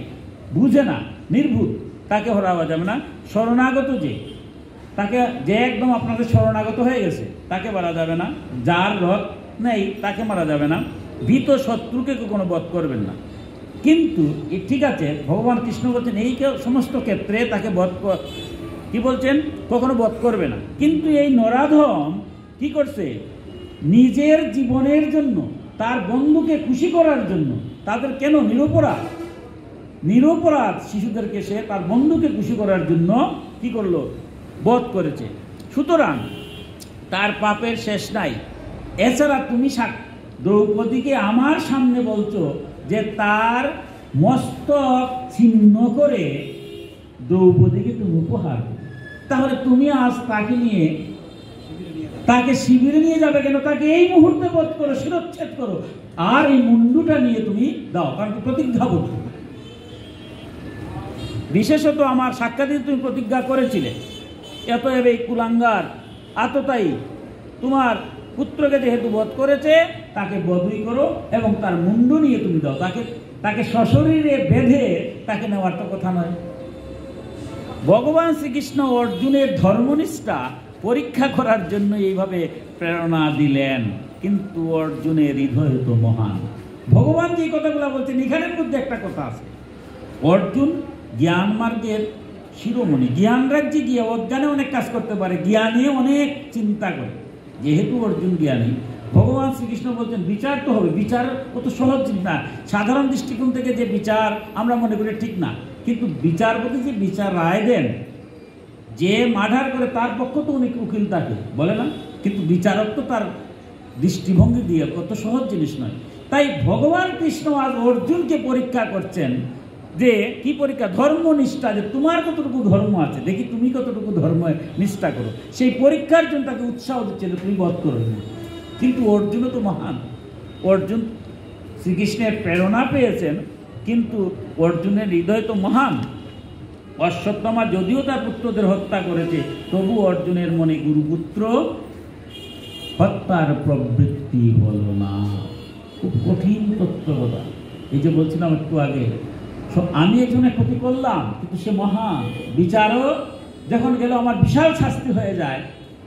বুঝে না, নির্ভুল, তাকে হরাওয়া যাবে না। শরণাগত, যে একদম আপনাদের শরণাগত হয়ে গেছে তাকে মারা যাবে না। যার রথ নেই তাকে মারা যাবে না। ভীত শত্রুকে কোনো বধ করবেন না। কিন্তু ঠিক আছে, ভগবান কৃষ্ণ বলছেন এই সমস্ত ক্ষেত্রে তাকে কি বলছেন, কখনো বধ করবে না। কিন্তু এই নরাধম কি করছে, নিজের জীবনের জন্য, তার বন্ধুকে খুশি করার জন্য, তাদের কেন নিরপরাধ শিশুদেরকে সে তার বন্ধুকে খুশি করার জন্য কি করলো, বধ করেছে। সুতরাং তার পাপের শেষ নাই। এছাড়া তুমি দ্রৌপদীকে আমার সামনে বলছো যে তার মস্তক ছিন্ন করে দ্রৌপদীকে তুমি উপহার দেবে। তাহলে তুমি আজ তাকে শিবিরে নিয়ে যাবে কেন? তাকে এই মুহূর্তে বধ করো, শিরচ্ছেদ করো, আর এই মুন্ডুটা নিয়ে তুমি দাও, কারণ প্রতিজ্ঞাবদ্ধ। বিশেষত আমার সাক্ষাৎ তুমি প্রতিজ্ঞা করেছিলে, এতএব এই কুলাঙ্গার আততায়ী তোমার পুত্রকে যেহেতু বধ করেছে, তাকে বধই করো এবং তার মুন্ডু নিয়ে তুমি দাও। তাকে সশরীরে বেঁধে তাকে নেওয়ার তো কথা নয়। ভগবান শ্রীকৃষ্ণ অর্জুনের ধর্মনিষ্ঠা পরীক্ষা করার জন্য এইভাবে প্রেরণা দিলেন, কিন্তু অর্জুনের হৃদয় তো মহান। ভগবান যে কথাগুলো বলছেন, এখানের মধ্যে একটা কথা আছে, অর্জুন জ্ঞান মার্গের শিরোমণি, জ্ঞান রাজ্যে গিয়ে অজ্ঞানে অনেক কাজ করতে পারে, জ্ঞানে অনেক চিন্তা করে। যেহেতু অর্জুন জ্ঞানী, ভগবান শ্রীকৃষ্ণ বলছেন বিচার তো হবে। বিচার কত সহজ না, সাধারণ দৃষ্টিকোণ থেকে যে বিচার আমরা মনে করি ঠিক না, কিন্তু বিচারপতি যে বিচার রায় দেন, যে মার্ডার করে তার পক্ষ তো অনেক উকিল থাকে, বলে না, কিন্তু বিচারক তো তার দৃষ্টিভঙ্গি দিয়ে, কত সহজ জিনিস নয়। তাই ভগবান কৃষ্ণ আজ অর্জুনকে পরীক্ষা করছেন, যে কি পরীক্ষা, ধর্মনিষ্ঠা, যে তোমার কতটুকু ধর্ম আছে, দেখি তুমি কতটুকু ধর্ম নিষ্ঠা করো। সেই পরীক্ষার জন্য তাকে উৎসাহ দিচ্ছে যে তুমি বধ করো। কিন্তু অর্জুনও তো মহান, অর্জুন শ্রীকৃষ্ণের প্রেরণা পেয়েছেন, কিন্তু অর্জুনের হৃদয় তো মহান। অশ্বত্থামা যদিও তার পুত্রদের হত্যা করেছে, তবু অর্জুনের মনে গুরুপুত্র হত্যার প্রবৃত্তি হল না। খুব কঠিন তত্ত্বকথা। এই যে বলছিলাম একটু আগে, আমি একজনের ক্ষতি করলাম, কিন্তু সে মহান বিচারক যখন গেল আমার বিশাল শাস্তি হয়ে যায়,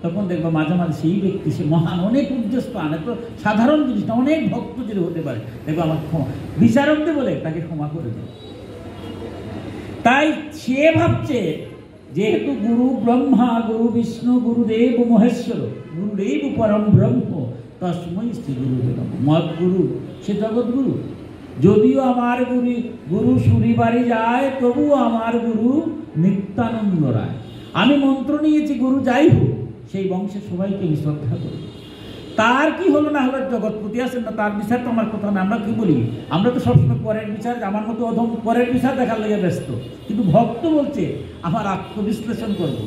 তখন দেখবো মাঝে মাঝে সেই ব্যক্তি, সে মহান, অনেক উজ্জ্বস্থান, এত সাধারণ জিনিস না, অনেক ভক্ত যদি হতে পারে, দেখবো আমার ক্ষমা বিচারকদের বলে তাকে ক্ষমা করে দেয়। তাই সে ভাবছে যেহেতু গুরু ব্রহ্মা, গুরু বিষ্ণু, গুরুদেব মহেশ্বর, গুরুদেব পরম ব্রহ্ম, তস্মৈ শ্রী গুরুদেব মদ গুরু, সে জগৎগুরু। যদিও আমার গুরু সুরিবাড়ি যায়, তবুও আমার গুরু নিত্যানন্দ রায়। আমি মন্ত্র নিয়েছি, গুরু যাই হোক, সেই বংশের সবাইকে আমি শ্রদ্ধা করি। তার কি হলো না হলো, জগৎপতি আছেন না, তার বিচার তো আমার কথা না। আমরা কি বলি, আমরা তো সবসময় পরের বিচার, আমার মতো অধম পরের বিচার দেখার লেগে ব্যস্ত। কিন্তু ভক্ত বলছে আমার আত্মবিশ্লেষণ করব,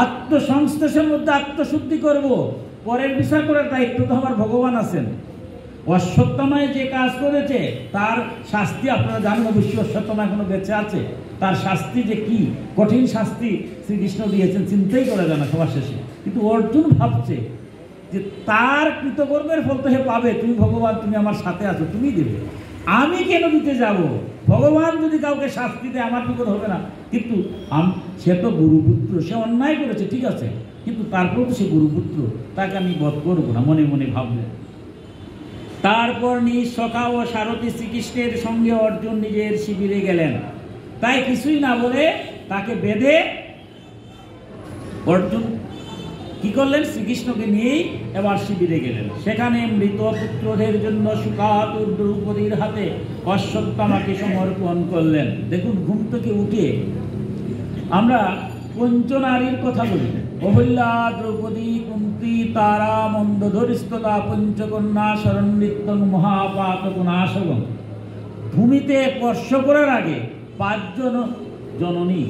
আত্মসংশ্লেষের মধ্যে আত্মশুদ্ধি করব, পরের বিচার করার দায়িত্ব তো আমার ভগবান আছেন। অশ্বত্থামায় যে কাজ করেছে তার শাস্তি আপনারা জানেন, অবশ্যই অশ্বত্থামা এখনো বেঁচে আছে। তার শাস্তি যে কি কঠিন শাস্তি শ্রীকৃষ্ণ দিয়েছেন, চিন্তাই করা যায় না সবার শেষে। কিন্তু অর্জুন ভাবছে যে তার কৃতকর্মের ফল তো হে পাবে, তুমি ভগবান, তুমি আমার সাথে আছো, তুমি দেবে, আমি কেন দিতে যাব? ভগবান যদি কাউকে শাস্তি দেয় আমার বিপদ হবে না। কিন্তু সে তো গুরুপুত্র, সে অন্যায় করেছে ঠিক আছে, কিন্তু তারপর তো সে গুরুপুত্র, তাকে আমি বধ করবো না, মনে মনে ভাববে। তারপর নিজ সখা ও সারথী শ্রীকৃষ্ণের সঙ্গে অর্জুন নিজের শিবিরে গেলেন। তাই কিছুই না বলে তাকে বেঁধে অর্জুন কি করলেন, শ্রীকৃষ্ণকে নিয়েই এবার শিবিরে গেলেন। সেখানে মৃত পুত্রদের জন্য সুকাতুর দ্রৌপদীর হাতে অশ্বত্থামাকে সমর্পণ করলেন। দেখুন, ঘুম থেকে উঠে আমরা পঞ্চনারীর কথা বলি, অহল্যা, দ্রৌপদী, কুন্তি, তারা, মন্দধরিস্ততা, পঞ্চকন্যা, শরণ্যৃত্যং, মহাপাতকনাশকম। ভূমিতে স্পর্শ করার আগে 5 জন জননী,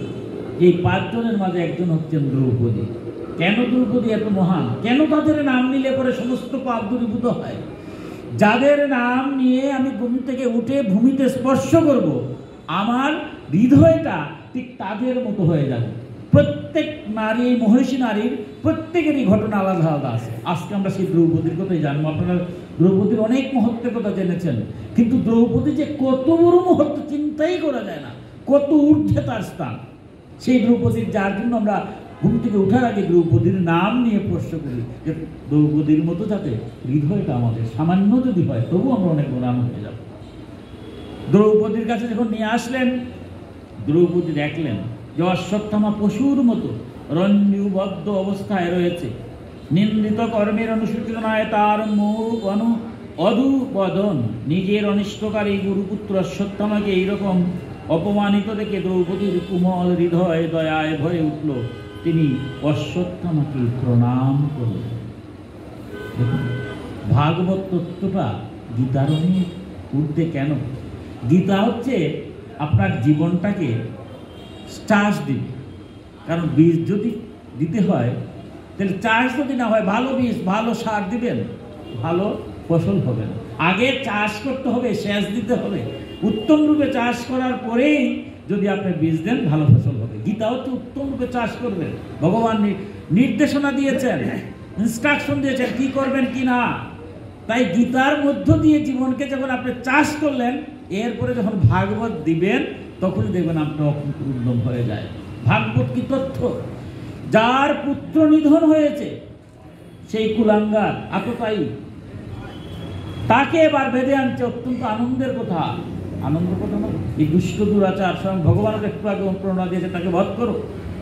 এই 5 জনের মাঝে একজন হচ্ছেন দ্রৌপদী। কেন দ্রৌপদী এত মহান? কেন তাদের নাম নিলে পরে সমস্ত পাপ দূরীভূত হয়? যাদের নাম নিয়ে আমি ঘুম থেকে উঠে ভূমিতে স্পর্শ করব, আমার হৃদয়টা ঠিক তাদের মতো হয়ে যাবে। প্রত্যেক নারী, মহিষী নারীর প্রত্যেকেরই ঘটনা আলাদা আলাদা আছে। আজকে আমরা সেই দ্রৌপদীর কথাই জানবো। আপনারা দ্রৌপদীর অনেক মহত্বের কথা জেনেছেন, কিন্তু দ্রৌপদী যে কত বড় মহত্ব চিন্তাই করা যায় না, কত ঊর্ধ্বে তার স্থান। সেই দ্রৌপদীর, যার জন্য আমরা ঘুম থেকে উঠার আগে দ্রৌপদীর নাম নিয়ে প্রশ্ন করি, যে দ্রৌপদীর মতো যাতে হৃদয়টা আমাদের সামান্য যদি হয়, তবু আমরা অনেক গোলাম হয়ে যাব। দ্রৌপদীর কাছে যখন নিয়ে আসলেন, দ্রৌপদী দেখলেন যে অশ্বত্থামা পশুর মতো রঞ্জুবদ্ধ অবস্থায় রয়েছে। নিন্দিত কর্মের অনুসূচনায় তার মুখ অধুবদন। নিজের অনিষ্টকারী গুরুপুত্র অশ্বত্থামাকে এইরকম অপমানিত দেখে দ্রৌপদীর কোমল হৃদয় দয়ায় ভরে উঠল। তিনি অশ্বত্থামাকে প্রণাম করলেন। ভাগবত তত্ত্বটা গীতার অনেক ঊর্ধ্বে কেন? গীতা হচ্ছে আপনার জীবনটাকে চাষ দিবে। কারণ বীজ যদি দিতে হয় তাহলে চাষ যদি না হয়, ভালো বীজ ভালো সার দিবেন, ভালো ফসল হবে না। আগে চাষ করতে হবে, সেচ দিতে হবে, উত্তম রূপে চাষ করার পরেই যদি আপনি বীজ দেন ভালো ফসল হবে। গীতা হচ্ছে উত্তম রূপে চাষ করবেন। ভগবান নির্দেশনা দিয়েছেন, ইনস্ট্রাকশন দিয়েছেন কি করবেন কি না। তাই গীতার মধ্য দিয়ে জীবনকে যখন আপনি চাষ করলেন, এরপরে যখন ভাগবত দিবেন তখনই দেখবেন আপনি উদ্যম হয়ে যায়। ভাগবত কি তথ্য? যার পুত্র নিধন হয়েছে সেই কুলাঙ্গার আততায়ী, তাকে এবার বেঁধে আনছে। অত্যন্ত আনন্দের কথা, আনন্দের কথা নয়। এই দুষ্ট দুরাচার স্বয়ং ভগবানের একটু আগে প্রেরণা দিয়েছে তাকে বধ করো।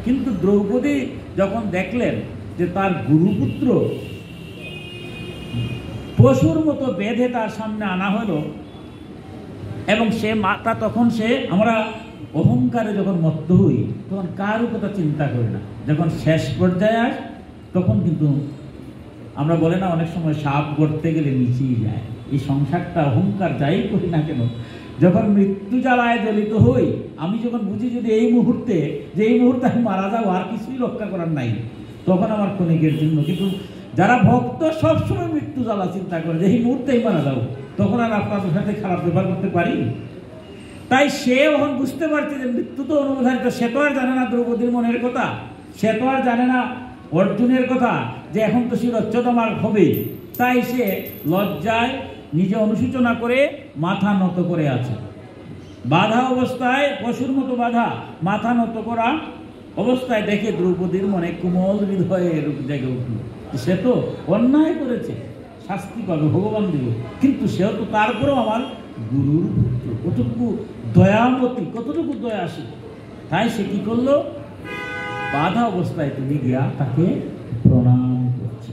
কিন্তু দ্রৌপদী যখন দেখলেন যে তার গুরুপুত্র পশুর মতো বেঁধে তার সামনে আনা হলো, এবং সে মাতা, তখন সে, আমরা অহংকারে যখন মত্ত হই তখন কারও কথা চিন্তা করি না। যখন শেষ পর্যায়ে আস তখন কিন্তু আমরা বলে না অনেক সময় সাপ গড়তে গেলে নিচেই যায়। এই সংসারটা অহংকার যাই করি না কেন, যখন মৃত্যু জ্বালায় জ্বলিত হই, আমি যখন বুঝি যদি এই মুহূর্তে আমি মারা যাবো, আর কিছুই রক্ষা করার নাই, তখন আমার ক্ষণিকের জন্য। কিন্তু যারা ভক্ত সবসময় মৃত্যু জ্বালা চিন্তা করে যে এই মুহূর্তেই মারা যাবো, তখন আর আপনাদের সাথে খারাপ ব্যবহার করতে পারি। তাই সে এখন বুঝতে পারছে যে মৃত্যু তো অনুধারিত। সে তো আর জানে না দ্রৌপদীর মনের কথা, সে তো আর জানে না অর্জুনের কথা যে এখন তো শিরচ্ছেদমার হবে। তাই সে লজ্জায় নিজে অনুশোচনা করে মাথা নত করে আছে। বাধা অবস্থায়, পশুর মতো বাধা, মাথা নত করা অবস্থায় দেখে দ্রৌপদীর মনে কোমল হৃদয়ের জেগে উঠল। সে তো অন্যায় করেছে, শাস্তি পাবে, ভগবান দিবে, কিন্তু সেও তো তারপরেও আমার গুরুর পুত্র, কতটুকু দয়ামতি, কতটুকু দয়া আসে। তাই সে কি করলো? বাধা অবস্থায় তিনি গিয়া তাকে প্রণাম করছে।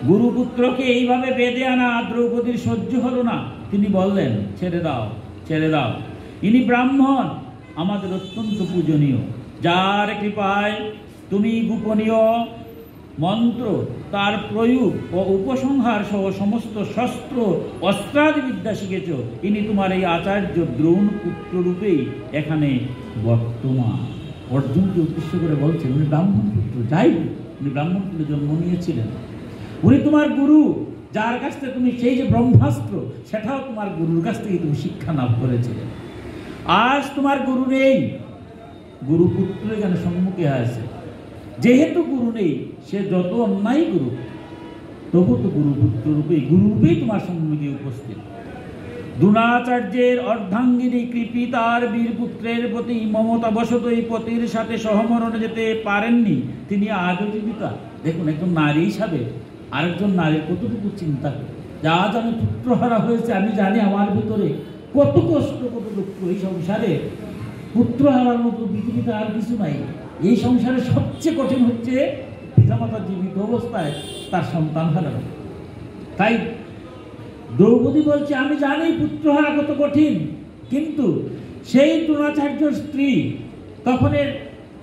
গুরুপুত্রকে এইভাবে বেঁধে আনা দ্রৌপদীর সহ্য হলো না। তিনি বললেন, ছেড়ে দাও, ছেড়ে দাও। ইনি ব্রাহ্মণ, আমাদের অত্যন্ত পূজনীয়, যার কৃপায় তুমি গোপনীয় মন্ত্র, তার প্রয়োগ ও উপসংহার সহ সমস্ত শস্ত্র অস্ত্রাদি বিদ্যা শিখেছ। ইনি তোমার এই আচার্য দ্রোণ পুত্ররূপেই এখানে বর্তমান। অর্জুনকে উদ্দেশ্য করে বলছেন, উনি ব্রাহ্মণ পুত্র, যাই উনি ব্রাহ্মণ পুত্রে জন্ম নিয়েছিলেন। উনি তোমার গুরু, যার কাছ থেকে তুমি সেই যে ব্রহ্মাস্ত্র, সেটাও তোমার গুরুর কাছ থেকে তুমি শিক্ষা লাভ করেছিলে। আজ তোমার গুরু নেই, গুরুপুত্র এখানে সম্মুখে আছে। যেহেতু গুরু নেই, সে যত অন্যায় গুরু, তবু তো গুরুপুত্র রূপেই তোমার সম্মুখে উপস্থিত। দ্রোণাচার্যের অর্ধাঙ্গিনী কৃপি তার বীরপুত্রের প্রতি মমতাবশত এই পতির সাথে সহমরণে যেতে পারেননি। তিনি আজও জীবিকা। দেখুন, একজন নারী হিসাবে আরেকজন নারীর কতটুকু চিন্তা করে। যা আমি পুত্রহারা হয়েছে, আমি জানি আমার ভিতরে কত কষ্ট, কত দুঃখ। এই সংসারে পুত্র হারার মতো পৃথিবীতে আর কিছু নাই। এই সংসারে সবচেয়ে কঠিন হচ্ছে পিতামাতা জীবিত অবস্থায় তার সন্তান হারানো। তাই দ্রৌপদী বলছে, আমি জানি পুত্র হারা কত কঠিন, কিন্তু সেই দ্রোণাচার্যর স্ত্রী, তখন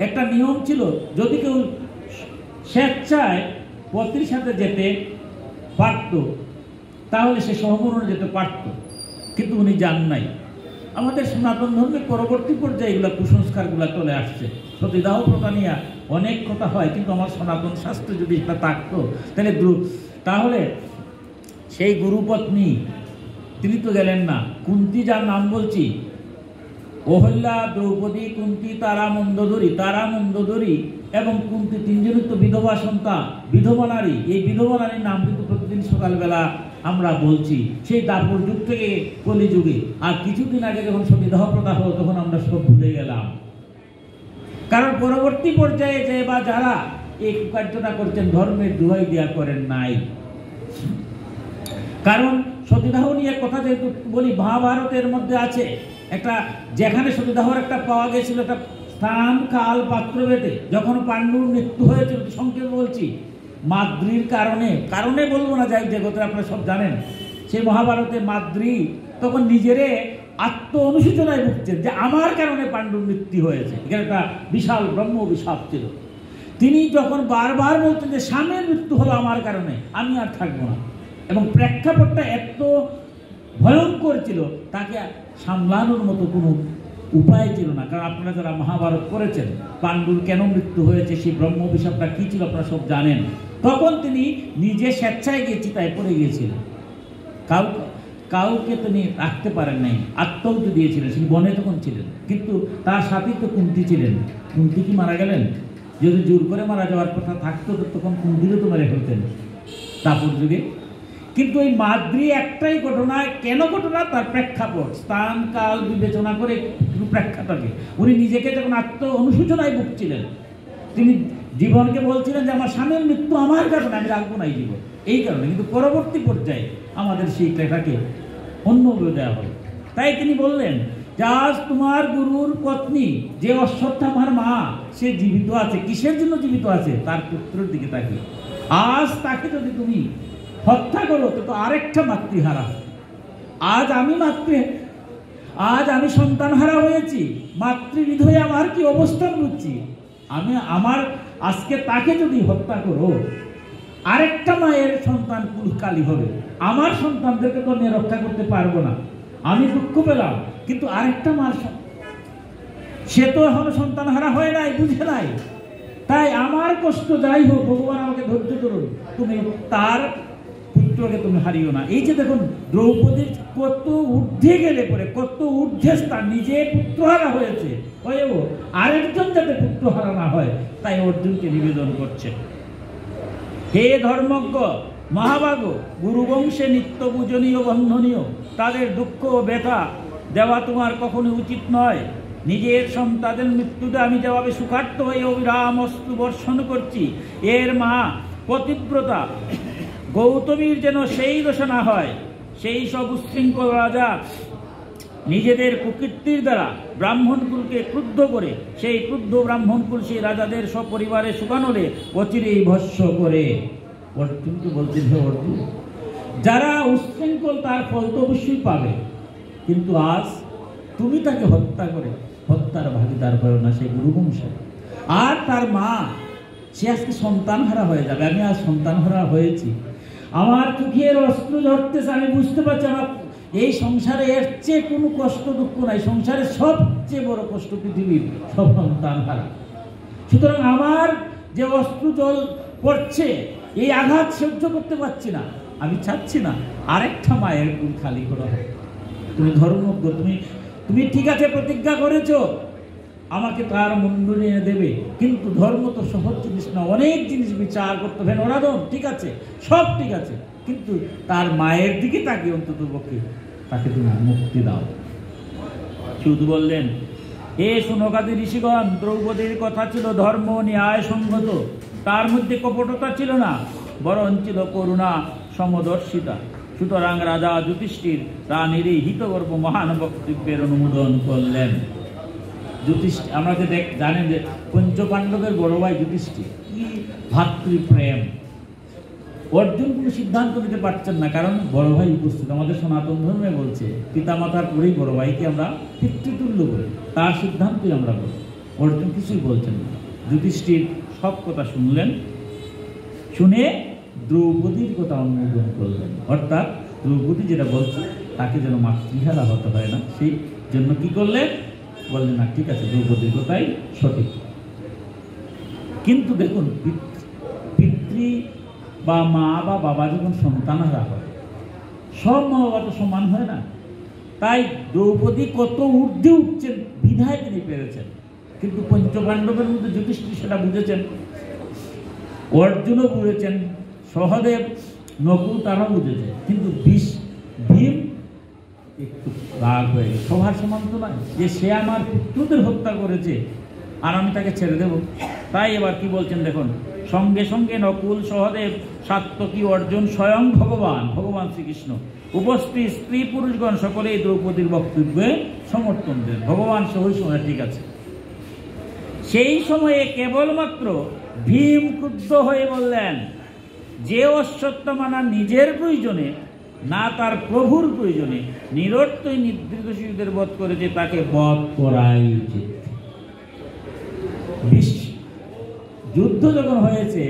একটা নিয়ম ছিল, যদি কেউ স্বেচ্ছায় পতির সাথে যেতে পারত তাহলে সে সহমরণে যেতে পারত, কিন্তু উনি যান নাই। আমাদের সনাতন ধর্মের পরবর্তী পর্যায়ে এগুলো কুসংস্কারগুলো চলে আসছে। সতীদাহ প্রথা নিয়ে অনেক কথা হয়, কিন্তু আমার সনাতন শাস্ত্রে যদি এটা থাকতো তাহলে সেই গুরুপত্নী তিনি তো গেলেন না। কুন্তী, যার নাম বলছি, অহল্যা, দ্রৌপদী, কুন্তী, তারা মন্দোদরী এবং কুন্তী, তিনজনের তো বিধবা সন্তান, বিধবা নারী। এই বিধবা নারীর নাম কিন্তু প্রতিদিন সকালবেলা আমরা বলছি, সেই দাপর যুগ থেকে কলিযুগে। আর কিছুদিন আগে যখন সতীদাহ প্রথা হলো, তখন আমরা সব ভুলে গেলাম। কারণ পরবর্তী পর্যায়ে যে বা যারা এই কার্যটা করছেন, ধর্মের দোহাই দেয়া করেন নাই। কারণ সতীদাহ নিয়ে কথা যেহেতু বলি, মহাভারতের মধ্যে আছে একটা, যেখানে সতীদাহর একটা পাওয়া গেছিল একটা স্থান কাল পাত্র ভেদে যখন পাণ্ডুর মৃত্যু হয়েছিল, সংক্ষেপে বলছি, মাদ্রির কারণে বলবো না, যাই জগতে আপনারা সব জানেন, সেই মহাভারতে মাদ্রি তখন নিজেরে আত্ম অনুশোচনায় ভুগছেন যে আমার কারণে পাণ্ডুর মৃত্যু হয়েছে। এখানে একটা বিশাল ব্রহ্ম অভিশাপ ছিল। তিনি যখন বারবার বলতেন যে স্বামীর মৃত্যু হলো আমার কারণে, আমি আর থাকবো না, এবং প্রেক্ষাপটটা এত ভয়ঙ্কর ছিল, তাকে সামলানোর মতো কোনো উপায় ছিল না। কারণ আপনারা যারা মহাভারত পড়েছেন, পাণ্ডুর কেন মৃত্যু হয়েছে, সেই ব্রহ্ম অভিশাপটা কী ছিল আপনারা সব জানেন। তখন তিনি নিজে স্বেচ্ছায় গিয়ে চিতায় পড়ে গিয়েছিলেন, কাউকে তিনি রাখতে পারেন নাই, আত্মহত্যা দিয়েছিলেন। তিনি বনে তখন ছিলেন, কিন্তু তার সাথেই তো কুন্তি ছিলেন। কুন্তি কি মারা গেলেন? যদি জোর করে মারা যাওয়ার কথা থাকতো তখন কুন্তিরও তো মেরে ফেলতেন তারপর যুগে। কিন্তু এই মাদ্রি একটাই ঘটনা, কেন ঘটনা, তার প্রেক্ষাপট, স্থান কাল বিবেচনা করে প্রেক্ষাপটে উনি নিজেকে যখন আত্ম অনুশোচনায় ভুগছিলেন, তিনি জীবনকে বলছিলেন যে আমার স্বামীর মৃত্যু আমার কারণে, আমি রাখবো না এই জীবন, এই কারণে। কিন্তু পরবর্তী পর্যায়ে আমাদের সেই ক্লেটাকে অন্যভাবে দেওয়া হলো। তাই তিনি বললেন যে আজ তোমার গুরুর পত্নী যে অশ্বত্থামার মা, সে জীবিত আছে। কিসের জন্য জীবিত আছে? তার পুত্রের দিকে তাকিয়ে। আজ তাকে যদি তুমি হত্যা করো তো আরেকটা মাতৃহারা। আজ আমি সন্তানহারা হয়েছি, মাতৃহৃদয়ে আমার কি অবস্থান বুঝছি। আমার আজকে তাকে যদি হত্যা করো, আরেকটা মায়ের সন্তান কুলকালি হবে। আমার সন্তানদেরকে তো আমি রক্ষা করতে পারবো না, আমি দুঃখ পেলাম, কিন্তু আরেকটা মার সে তো এখনো সন্তানহারা হয় নাই, বুঝে নাই। তাই আমার কষ্ট যাই হোক, ভগবান আমাকে ধৈর্য ধরুন, তুমি তার পুত্রকে তুমি হারিও না। এই যে দেখুন, দ্রৌপদীর কত ঊর্ধ্বে গেলে পরে, কত ঊর্ধ্বে স্থান, নিজে পুত্রহারা হয়েছে, হয়েও আরেকজন যাতে পুত্রহারা না হয়, তাই অর্জুনকে নিবেদন করছে। হে ধর্মজ্ঞ মহাভাগ, গুরুবংশে নিত্য পূজনীয় বন্ধনীয়, তাদের দুঃখ ও ব্যথা দেওয়া তোমার কখনো উচিত নয়। নিজের সন্তানের মৃত্যুতে আমি যেভাবে সুখার্ত হয়ে অবিরাম অস্ত্র বর্ষণ করছি, এর মা পতিব্রতা গৌতমীর যেন সেই দশা না হয়। সেই সব উচ্ছৃঙ্খল রাজা নিজেদের কুকীর্তির দ্বারা ব্রাহ্মণকুলকে ক্রুদ্ধ করে, সেই ক্রুদ্ধ ব্রাহ্মণকুল সেই রাজাদের সপরিবারে শুকানোরে অচিরেই ভস্য করে। অর্জুনকে বলছেন, হে অর্জুন, যারা উচ্ছৃঙ্খল তার ফল তো অবশ্যই পাবে, কিন্তু আজ তুমি তাকে হত্যা করে হত্যার ভাগিদার করো না, সেই গুরুবংশে। আর তার মা, সে আজকে সন্তানহারা হয়ে যাবে। আমি আজ সন্তানহারা হয়েছি, আমার চোখের অস্ত্র ঝরতেছে, আমি বুঝতে পারছি আমার এই সংসারে এর চেয়ে কোনো কষ্ট দুঃখ নাই। সংসারে সবচেয়ে বড় কষ্ট পৃথিবীর সব সন্তানহারা। সুতরাং আমার যে অস্ত্র জল পড়ছে, এই আঘাত সহ্য করতে পারছি না। আমি চাচ্ছি না আরেকটা মায়ের কুল খালি করা হয়। তুমি ধর্মজ্ঞ, তুমি ঠিক আছে প্রতিজ্ঞা করেছো আমাকে তার মুন্ডু নিয়ে দেবে, কিন্তু ধর্ম তো সহজ জিনিস না, অনেক জিনিস বিচার করতে হবে। নরাদন ঠিক আছে, সব ঠিক আছে, কিন্তু তার মায়ের দিকে তাকে অন্তত পক্ষে তাকে তুমি মুক্তি দাও। শুধু বললেন, হে শুনকাদি ঋষিগণ, দ্রৌপদীর কথা ছিল ধর্ম ন্যায় সঙ্গত, তার মধ্যে কপটতা ছিল না, বরং ছিল করুণা সমদর্শিতা। সুতরাং রাজা যুধিষ্ঠির রানীর এই হিতগর্ভ মহান বক্তব্যের অনুমোদন করলেন। যুধিষ্ঠির, আমরা যে জানেন যে পঞ্চপাণ্ডবের বড় ভাই যুধিষ্ঠির, কি ভাতৃপ্রেম। অর্জুন কোনো সিদ্ধান্ত নিতে পারছেন না, কারণ বড় ভাই উপস্থিত। আমাদের সনাতন ধর্মে বলছে পিতামাতার পরেই বড় ভাইকে আমরা পিতৃতুল্য করি, তার সিদ্ধান্তই আমরা বলি। অর্জুন কিছুই বলছেন না। যুধিষ্ঠির সব কথা শুনলেন, শুনে দ্রৌপদীর কথা অনুমোদন করলেন। অর্থাৎ দ্রৌপদী যেটা বলছে তাকে যেন মাতৃহারা হতে হয় না, সেই জন্য কি করলেন, বললেন না ঠিক আছে, দ্রৌপদীর কথাই সঠিক। কিন্তু দেখুন, পিতৃ বা মা বা বাবা যখন সন্তানহারা হয়, সব মা বাবা তো সমান হয় না। তাই দ্রৌপদী কত ঊর্ধ্বে উঠছেন বিধায় তিনি পেরেছেন। কিন্তু পঞ্চপাণ্ডবের মধ্যে যুধিষ্ঠির সেটা বুঝেছেন, অর্জুনও বুঝেছেন, সহদেব নকুল তারাও বুঝেছে, কিন্তু ভীম একটু রাগ হয়ে গেছে। সবার সমান তো নয় যে সে আমার পুত্রদের হত্যা করেছে আর আমি তাকে ছেড়ে দেব। তাই এবার কি বলছেন দেখুন, সঙ্গে সঙ্গে নকুল, সহদেব, সাত্যকী, অর্জুন, স্বয়ং ভগবান শ্রীকৃষ্ণ, উপস্থিত স্ত্রী পুরুষগণ সকলেই দ্রৌপদীর বক্তব্যে সমর্থন দেন। ভগবান সহই সময় ঠিক আছে। সেই সময়ে কেবলমাত্র ভীম ক্রুদ্ধ হয়ে বললেন, যে অশ্বত্থামা না নিজের প্রয়োজনে না তার প্রভুর প্রয়োজনে নিরর্থই নির্দৃত শিশুদের বধ করেছে, তাকে বধ করাই উচিত। যুদ্ধ যখন হয়েছে,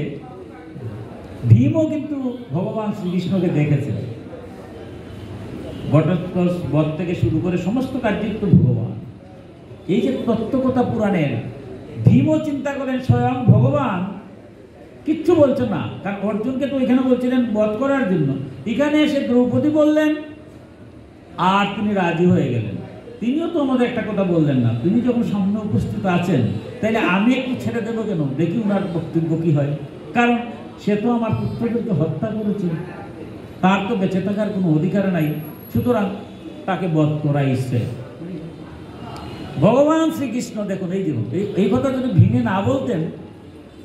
ভীমও কিন্তু ভগবান শ্রীকৃষ্ণকে দেখেছেন। ঘটোৎকচ বধ থেকে শুরু করে সমস্ত কার্যই তো ভগবান। এই যে তত্ত্বকথা পুরাণের, ভীমও চিন্তা করেন স্বয়ং ভগবান কিচ্ছু বলছে না, কারণ অর্জুনকে তো এখানে বলছিলেন বধ করার জন্য, এখানে এসে দ্রৌপদী বললেন আর তিনি রাজি হয়ে গেলেন। তিনিও তো আমাদের একটা কথা বললেন না, তিনি যখন সামনে উপস্থিত আছেন তাইলে আমি একটু ছেড়ে দেবো কেন, দেখি ওনার বক্তব্য কি হয়। কারণ সে তো আমার পুত্রকে হত্যা করেছে, তার তো বেঁচে থাকার কোনো অধিকার নাই, সুতরাং তাকে বধ করা ইচ্ছে। ভগবান শ্রীকৃষ্ণ দেখুন, এই যে এই কথা যদি ভীমে না বলতেন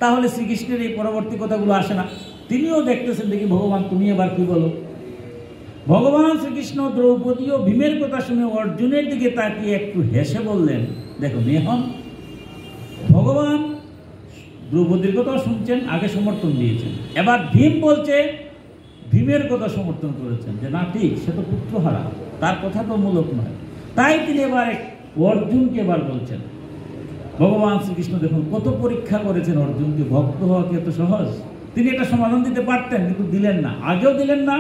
তাহলে শ্রীকৃষ্ণের এই পরবর্তী কথাগুলো আসে না। তিনিও দেখতেছেন, দেখি ভগবান তুমি এবার কি বলো। ভগবান শ্রীকৃষ্ণ দ্রৌপদী ও ভীমের কথা শুনে অর্জুনের দিকে তাকিয়ে একটু হেসে বললেন, দেখুন এখন ভগবান দ্রৌপদীর কথাও শুনছেন, আগে সমর্থন দিয়েছেন, এবার ভীম বলছে ভীমের কথা সমর্থন করেছেন যে না ঠিক, সে তো পুত্রহারা, তার কথা তো মূলক নয়। তাই তিনি এবার অর্জুনকে এবার বলছেন। ভগবান শ্রীকৃষ্ণ দেখুন কত পরীক্ষা করেছেন অর্জুনকে, ভক্ত হওয়া কি এত সহজ? তিনি একটা সমাধান দিতে পারতেন, কিন্তু দিলেন না, আগেও দিলেন না।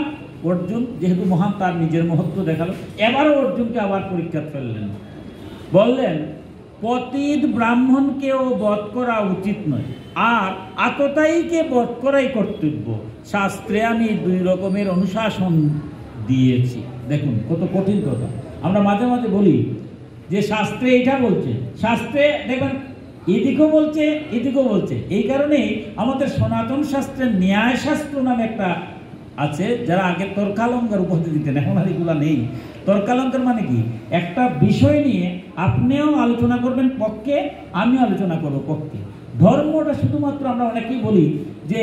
অর্জুন যেহেতু মহান, তার নিজের মহত্ব দেখালো, এবারও অর্জুনকে আবার পরীক্ষা ফেললেন। বললেন, পতিত ব্রাহ্মণকেও বধ করা উচিত নয়, আর আততায়ীকে বধ করাই কর্তব্য। শাস্ত্রে আমি দুই রকমের অনুশাসন দিয়েছি। দেখুন কত কঠিন কথা। আমরা মাঝে মাঝে বলি যে শাস্ত্রে এটা বলছে, শাস্ত্রে দেখবেন এদিকেও বলছে এদিকেও বলছে। এই কারণেই আমাদের সনাতন শাস্ত্রের ন্যায় শাস্ত্র নামে একটা আছে, যারা আগে তর্কালঙ্কার উপাধি দিতেন, এখন আর এগুলা নেই। তর্কালঙ্কার মানে কি, একটা বিষয় নিয়ে আপনিও আলোচনা করবেন পক্ষে, আমিও আলোচনা করবো পক্ষে। ধর্মটা শুধুমাত্র আমরা অনেকেই বলি যে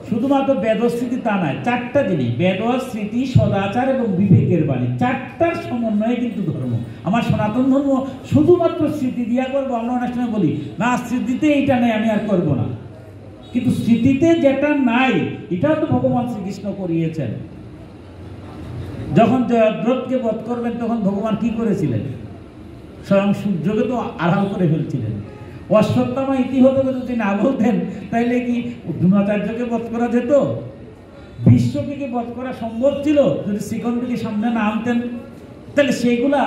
শুধুমাত্র বেদস্মৃতি, তা নয়। চারটা জিনিস, বেদ, স্মৃতি, সদাচার এবং বিবেকের বাণী, চারটার সমন্বয়ে কিন্তু ধর্ম। আমার সনাতন ধর্ম শুধুমাত্র স্মৃতি দিয়া করবো, আমরা অনেক সময় বলি না স্মৃতিতে এইটা নেই আমি আর করবো না, কিন্তু স্মৃতিতে যেটা নাই এটাও তো ভগবান শ্রীকৃষ্ণ করিয়েছেন। যখন জয়দ্রথকে বধ করবেন তখন ভগবান কি করেছিলেন? স্বয়ং সূর্যকে তো আড়াল করে ফেলছিলেন। অশ্বত্থামা ইতিহত যদি না বলতেন তাইলে কি দ্রোণাচার্যকে বধ করা যেত? বিশ্বকে কি বধ করা সম্ভব ছিল যদি শ্রীকণ্ঠকে সামনে না আনতেন? তাহলে সেগুলা,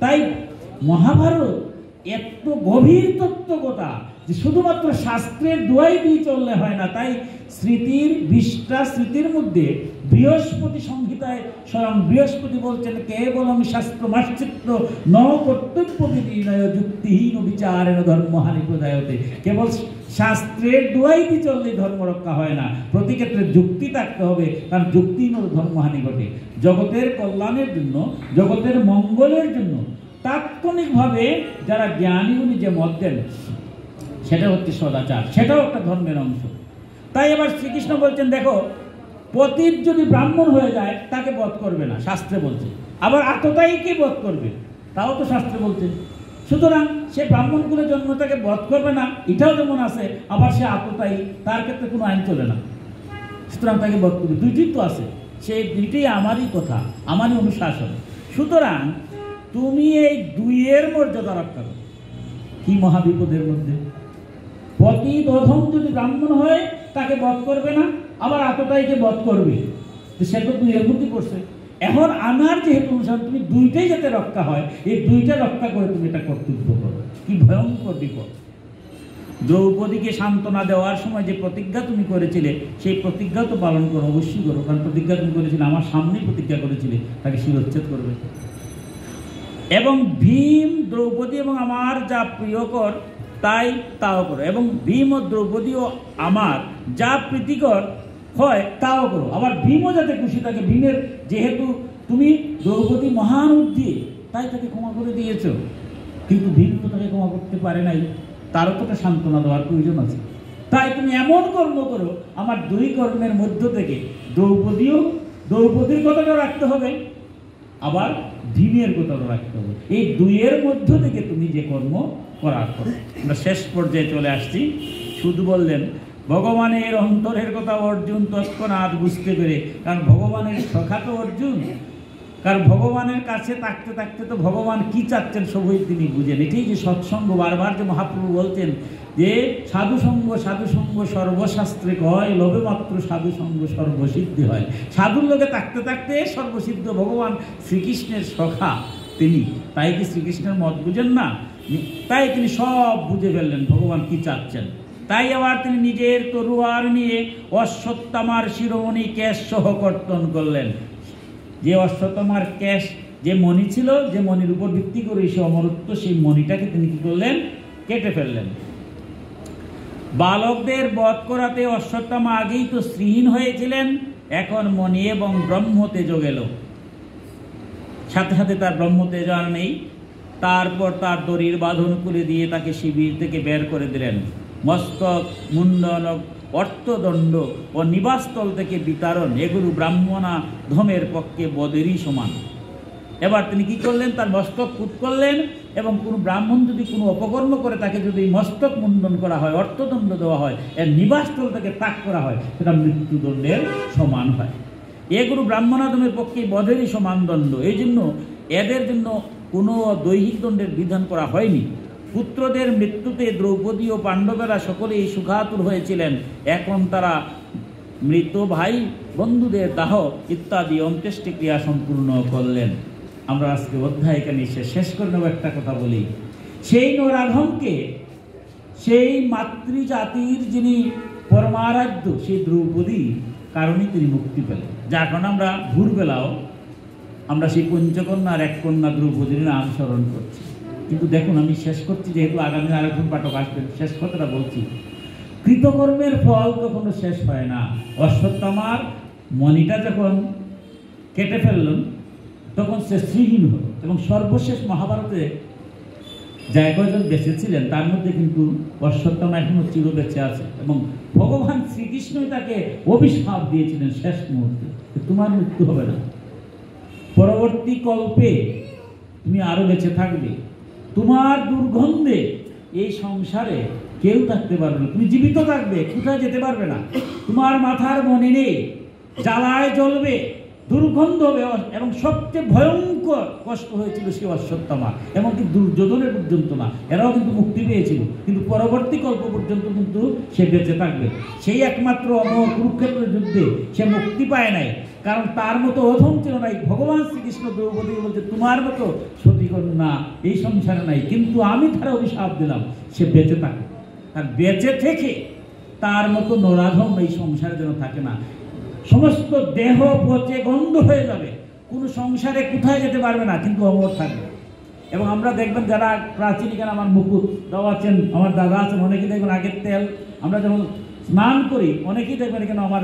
তাই মহাভারত এত গভীর তত্ত্বকথা যে শুধুমাত্র শাস্ত্রের দোয়াই দিয়ে চললে হয় না। তাই স্মৃতির 20টা স্মৃতির মধ্যে বৃহস্পতি সংহিতায় স্বয়ং বৃহস্পতি বলছেন, কেবলম শাস্ত্রমাশ্চিত্য ন কর্তব্য বিনির্ণয় যুক্তিহীন বিচারেণ ধর্মহানি প্রদায়তে। কেবল শাস্ত্রের দোয়াই দিয়ে চললে ধর্ম রক্ষা হয় না, প্রতি ক্ষেত্রে যুক্তি থাকতে হবে, কারণ যুক্তিহীন ধর্মহানি ঘটে। জগতের কল্যাণের জন্য, জগতের মঙ্গলের জন্য তাৎক্ষণিকভাবে যারা জ্ঞানী উনি যে মত দেন সেটা হচ্ছে সদাচার, সেটাও একটা ধর্মের অংশ। তাই এবার শ্রীকৃষ্ণ বলছেন, দেখো পতিত যদি ব্রাহ্মণ হয়ে যায় তাকে বধ করবে না, শাস্ত্রে বলছে। আবার আততায়ীকে বধ করবে, তাও তো শাস্ত্রে বলছে। সুতরাং সে ব্রাহ্মণ কুলে জন্ম, তাকে বধ করবে না, এটাও যেমন আছে। আবার সে আততায়ী, তার ক্ষেত্রে কোনো আইন চলে না, সুতরাং তাকে বধ করবে। দুইটি তো আছে, সেই দুইটি আমারই কথা, আমারই অনুশাসন। সুতরাং তুমি এই দুইয়ের মর্যাদা রক্ষা করো। কি মহাবিপদের মধ্যে! পতিত অধম যদি ব্রাহ্মণ হয় তাকে বধ করবে না, আবার আততায়ীকে বধ করবে, সে তো দুইয়ের মধ্যে পড়ছে। এখন আমার যেহেতু অনুসার, তুমি দুইটাই যাতে রক্ষা হয়, এই দুইটা রক্ষা করে তুমি এটা কর্তব্য করো। কি ভয়ঙ্কর বিপদ! দ্রৌপদীকে সান্ত্বনা দেওয়ার সময় যে প্রতিজ্ঞা তুমি করেছিলে, সেই প্রতিজ্ঞা তো পালন করো, অবশ্যই করো। কারণ প্রতিজ্ঞা তুমি করেছিলে, আমার সামনেই প্রতিজ্ঞা করেছিলে তাকে শিরচ্ছেদ করবে। এবং ভীম, দ্রৌপদী এবং আমার যা প্রিয়কর তাই তাও করো, এবং ভীম ও দ্রৌপদীও আমার যা প্রীতিকর হয় তাও করো। আবার ভীমও যাতে খুশি থাকে। ভীমের যেহেতু তুমি দ্রৌপদী মহান উদ্ধি, তাই তাকে ক্ষমা করে দিয়েছ, কিন্তু ভীম তো তাকে ক্ষমা করতে পারে নাই, তারও তো সান্ত্বনা দেওয়ার প্রয়োজন আছে। তাই তুমি এমন কর্ম করো, আমার দুই কর্মের মধ্য থেকে দ্রৌপদীর কথাটাও রাখতে হবে, আবার ভীমের কথাও রাখতে হবে। এই দুইয়ের মধ্য থেকে তুমি যে কর্ম করার পর আমরা শেষ পর্যায়ে চলে আসছি। শুধু বললেন ভগবানের অন্তরের কথা অর্জুন তৎক্ষণাৎ বুঝতে পেরে, কারণ ভগবানের সখা তো অর্জুন, কারণ ভগবানের কাছে থাকতে থাকতে তো ভগবান কি চাচ্ছেন সবই তিনি বুঝেন। এটাই যে সৎসঙ্গ, বারবার যে মহাপ্রভু বলছেন যে সাধুসঙ্গ সর্বশাস্ত্রে কয়, লোভে মাত্র সাধুসঙ্গ সর্বসিদ্ধি হয়। সাধুর লোকে থাকতে থাকতে সর্বসিদ্ধ ভগবান শ্রীকৃষ্ণের সখা তিনি, তাই কি শ্রীকৃষ্ণের মত বুঝেন না? তাই তিনি সব বুঝে ফেললেন ভগবান কি চাচ্ছেন। তাই আবার তিনি নিজের তরুয়ার নিয়ে অশ্বত্থামার শিরোমণি কেশ সহ কর্তন করলেন। যে অশ্বত্থামার কেশ, যে মণি ছিল, যে মণির উপর ভিত্তি করে সে অমরত্ব, সেই মণিটাকে তিনি কি করলেন? কেটে ফেললেন। বালকদের বধ করাতে অশ্বত্থামা আগেই তো শ্রীহীন হয়েছিলেন, এখন মণি এবং ব্রহ্মতেজ গেল, সাথে সাথে তার ব্রহ্মতেজ আর নেই। তারপর তার দড়ির বাঁধন খুলে দিয়ে তাকে শিবির থেকে বের করে দিলেন। মস্তক, মুন্ডন, অর্থদণ্ড ও নিবাসস্থল থেকে বিতারণ, এগুলো ব্রাহ্মণা ধমের পক্ষে বদেরই সমান। এবার তিনি কি করলেন? তার মস্তক কুট করলেন, এবং কোনো ব্রাহ্মণ যদি কোনো অপকর্ম করে তাকে যদি মস্তক মুন্ডন করা হয়, অর্থদণ্ড দেওয়া হয়, এর নিবাসস্থল থেকে ত্যাগ করা হয়, সেটা মৃত্যুদণ্ডের সমান হয়। এগুলো ব্রাহ্মণাধমের পক্ষে বধেরই সমান দণ্ড। এই জন্য এদের জন্য কোনো দৈহিক দণ্ডের বিধান করা হয়নি। পুত্রদের মৃত্যুতে দ্রৌপদী ও পাণ্ডবেরা সকলেই সুখাতুর হয়েছিলেন, এখন তারা মৃত ভাই বন্ধুদের দাহ ইত্যাদি অন্ত্যেষ্টি ক্রিয়া সম্পূর্ণ করলেন। আমরা আজকে অধ্যায় এখানে শেষ করে নেব। একটা কথা বলি, সেই নরাধমকে, সেই মাতৃজাতির যিনি পরমারাধ্য, সেই দ্রৌপদী কারণে তিনি মুক্তি পেলেন। যার কারণে আমরা ভোরবেলাও আমরা সেই পঞ্চকন্যার এক কন্যা দ্রৌপদীর নাম স্মরণ করছি। কিন্তু দেখুন, আমি শেষ করছি, যেহেতু আগামী আরেকজন পাঠক আসবেন, শেষ কথাটা বলছি। কৃতকর্মের ফল কখনো শেষ হয় না। অশ্বত্থামার মণিটা যখন কেটে ফেললেন, তখন সে শ্রীহীন হল, এবং সর্বশেষ মহাভারতে যা কয়েকজন বেঁচে ছিলেন তার মধ্যে কিন্তু অশ্বত্থামা এখনো চির বেঁচে আছে, এবং ভগবান শ্রীকৃষ্ণই তাকে অভিশাপ দিয়েছিলেন শেষ মুহূর্তে, তোমার মৃত্যু হবে না, পরবর্তী কল্পে তুমি আরো বেঁচে থাকবে, তোমার দুর্গন্ধে এই সংসারে কেউ থাকতে পারবে না, তুমি জীবিত থাকবে, কোথায় যেতে পারবে না, তোমার মাথার মনে নেই, জ্বালায় জ্বলবে, দুর্গন্ধ হবে, এবং সবচেয়ে ভয়ঙ্কর কষ্ট হয়েছিল সেই অশ্বত্থামা, এমনকি দুর্যোধনের পর্যন্ত না, এরাও কিন্তু মুক্তি পেয়েছিল, কিন্তু পরবর্তী কল্প পর্যন্ত কিন্তু সে বেঁচে থাকবে। সেই একমাত্র অমর কুরুক্ষেত্রের যুদ্ধে সে মুক্তি পায় নাই, কারণ তার মতো অধম ছিল নাই। ভগবান শ্রীকৃষ্ণ দ্রৌপদী বলছে, তোমার মতো সতীকন্যা এই সংসারে নাই, কিন্তু আমি তারা অভিশাপ দিলাম, সে বেঁচে থাকে। আর বেঁচে থেকে তার মতো নরাধম এই সংসারে যেন থাকে না, সমস্ত দেহ পচে গন্ধ হয়ে যাবে, কোনো সংসারে কোথায় যেতে পারবে না, কিন্তু অমর থাকবে। এবং আমরা দেখবেন যারা প্রাচীন, এখানে আমার মুকুট দাও আছেন, আমার দাদা আছেন, অনেকেই দেখবেন আগের তেল আমরা যখন স্নান করি, অনেকেই দেখবেন এখানে আমার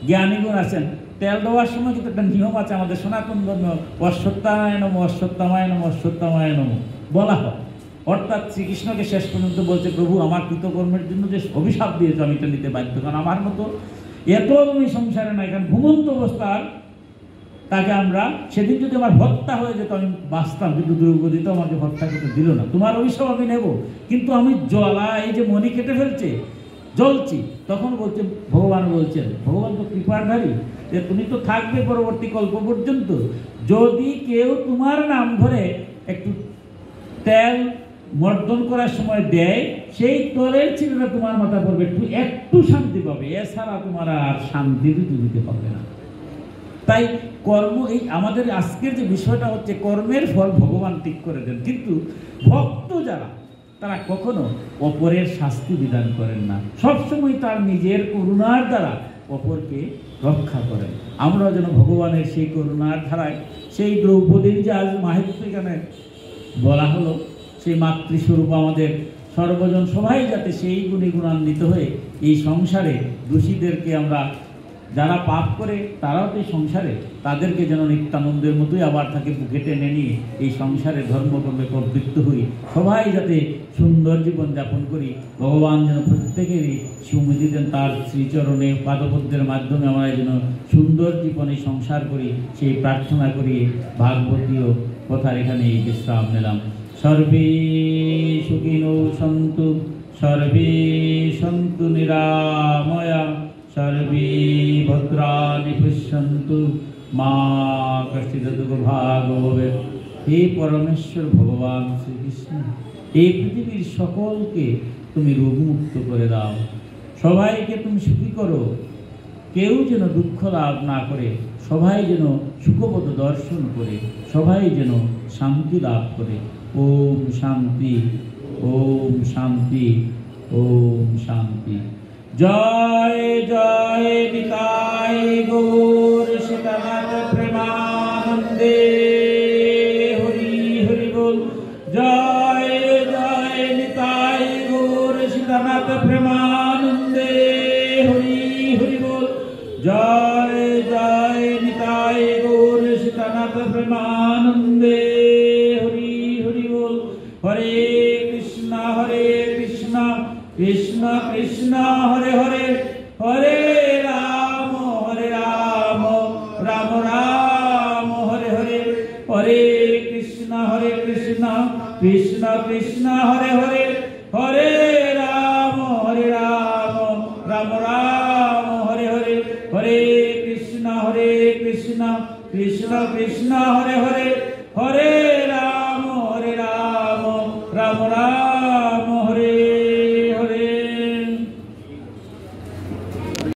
জ্ঞানীগুণ আছেন, তেল দেওয়ার সময় কিন্তু একটা নিয়ম আছে আমাদের সনাতন ধর্ম, অশ্বত্থামায় নম, অশ্বত্থামায় নম, অশ্বত্থামায় নম বলা হয়। অর্থাৎ শ্রীকৃষ্ণকে শেষ পর্যন্ত বলছে, প্রভু আমার কৃতকর্মের জন্য যে অভিশাপ দিয়েছে আমি এটা নিতে বাধ্য, কারণ আমার মতো এত আমি সংসারে নাই, কারণ ঘুমন্ত অবস্থার তাকে আমরা, সেদিন যদি আমার হত্যা হয়ে যেত আমি বাঁচতাম, কিন্তু দ্রৌপদী তো আমাকে হত্যা করতে দিল না, তোমার অভিশাপ আমি নেব, কিন্তু আমি জ্বলা, এই যে মণি কেটে ফেলছে, জ্বলছি, তখন বলছে, ভগবান বলছেন, ভগবান তো কৃপাধারী, যে তুমি তো থাকবে পরবর্তী কল্প পর্যন্ত, যদি কেউ তোমার নাম ধরে একটু তেল মর্দন করার সময় দেয়, সেই তলের ছিলটা তোমার মাথা পড়বে, একটু শান্তি পাবে, এছাড়া তোমার আর শান্তি দিতে পারবে না। তাই কর্ম, এই আমাদের আজকের যে বিষয়টা হচ্ছে, কর্মের ফল ভগবান ঠিক করে দেন, কিন্তু ভক্ত যারা, তারা কখনো অপরের শাস্তি বিধান করেন না, সবসময় তার নিজের করুণার দ্বারা অপরকে রক্ষা করেন। আমরাও যেন ভগবানের সেই করুণার ধারায়, সেই দ্রৌপদীর যে আজ মাহাত্ম্য এখানে বলা হলো, সেই মাতৃস্বরূপ আমাদের সর্বজন সবাই যাতে সেই গুণে গুণান্বিত হয়ে এই সংসারে দোষীদেরকে আমরা, যারা পাপ করে তারাও তো এই সংসারে, তাদেরকে যেন নিত্যানন্দের মতোই আবার তাকে বুকে টেনে নিয়ে এই সংসারে ধর্মকর্মে প্রবৃত্ত হই, সবাই যাতে সুন্দর জীবন যাপন করি। ভগবান যেন প্রত্যেকেরই সুমতি দেন, তার শ্রীচরণে পাদপদ্মের মাধ্যমে আমরা যেন সুন্দর জীবনে সংসার করি, সেই প্রার্থনা করি। ভাগবতীয় কথার এখানে এই বিশ্রাম নিলাম। सर्वे सुखिनो सन्तु सर्वे सन्तु निरामया सर्वे भद्राणि पश्यन्तु मा कश्चित् दुर्भाग्यो भवेत्। हे परमेश्वर भगवान श्री कृष्ण, এই পৃথিবীর সকলকে তুমি রোগমুক্ত করে দাও, সবাইকে তুমি সুখী করো, কেউ যেন দুঃখ লাভ না করে, সবাই যেন সুখপদ দর্শন করে, সবাই যেন শান্তি লাভ করে। ওম শান্তি, ওম শান্তি, ওম শান্তি। জয় জয় নিতাই গৌর সীতানাথ প্রেমানন্দে হরি হরি বল। জয় জয় নিতাই গৌর সীতানাথ প্রেমানন্দে হরি হরি বল। জয় জয় নিতাই গৌর সীতানাথ প্রেমানন্দে হরি হরি বল। হরে কৃষ্ণ কৃষ্ণ কৃষ্ণ হরে হরে, হরে রাম রাম রাম হরে হরে, হরে কৃষ্ণ কৃষ্ণ কৃষ্ণ হরে হরে, হরে রাম রাম রাম হরে হরে, হরে কৃষ্ণ কৃষ্ণ কৃষ্ণ হরে হরে, হরে রাম রাম রাম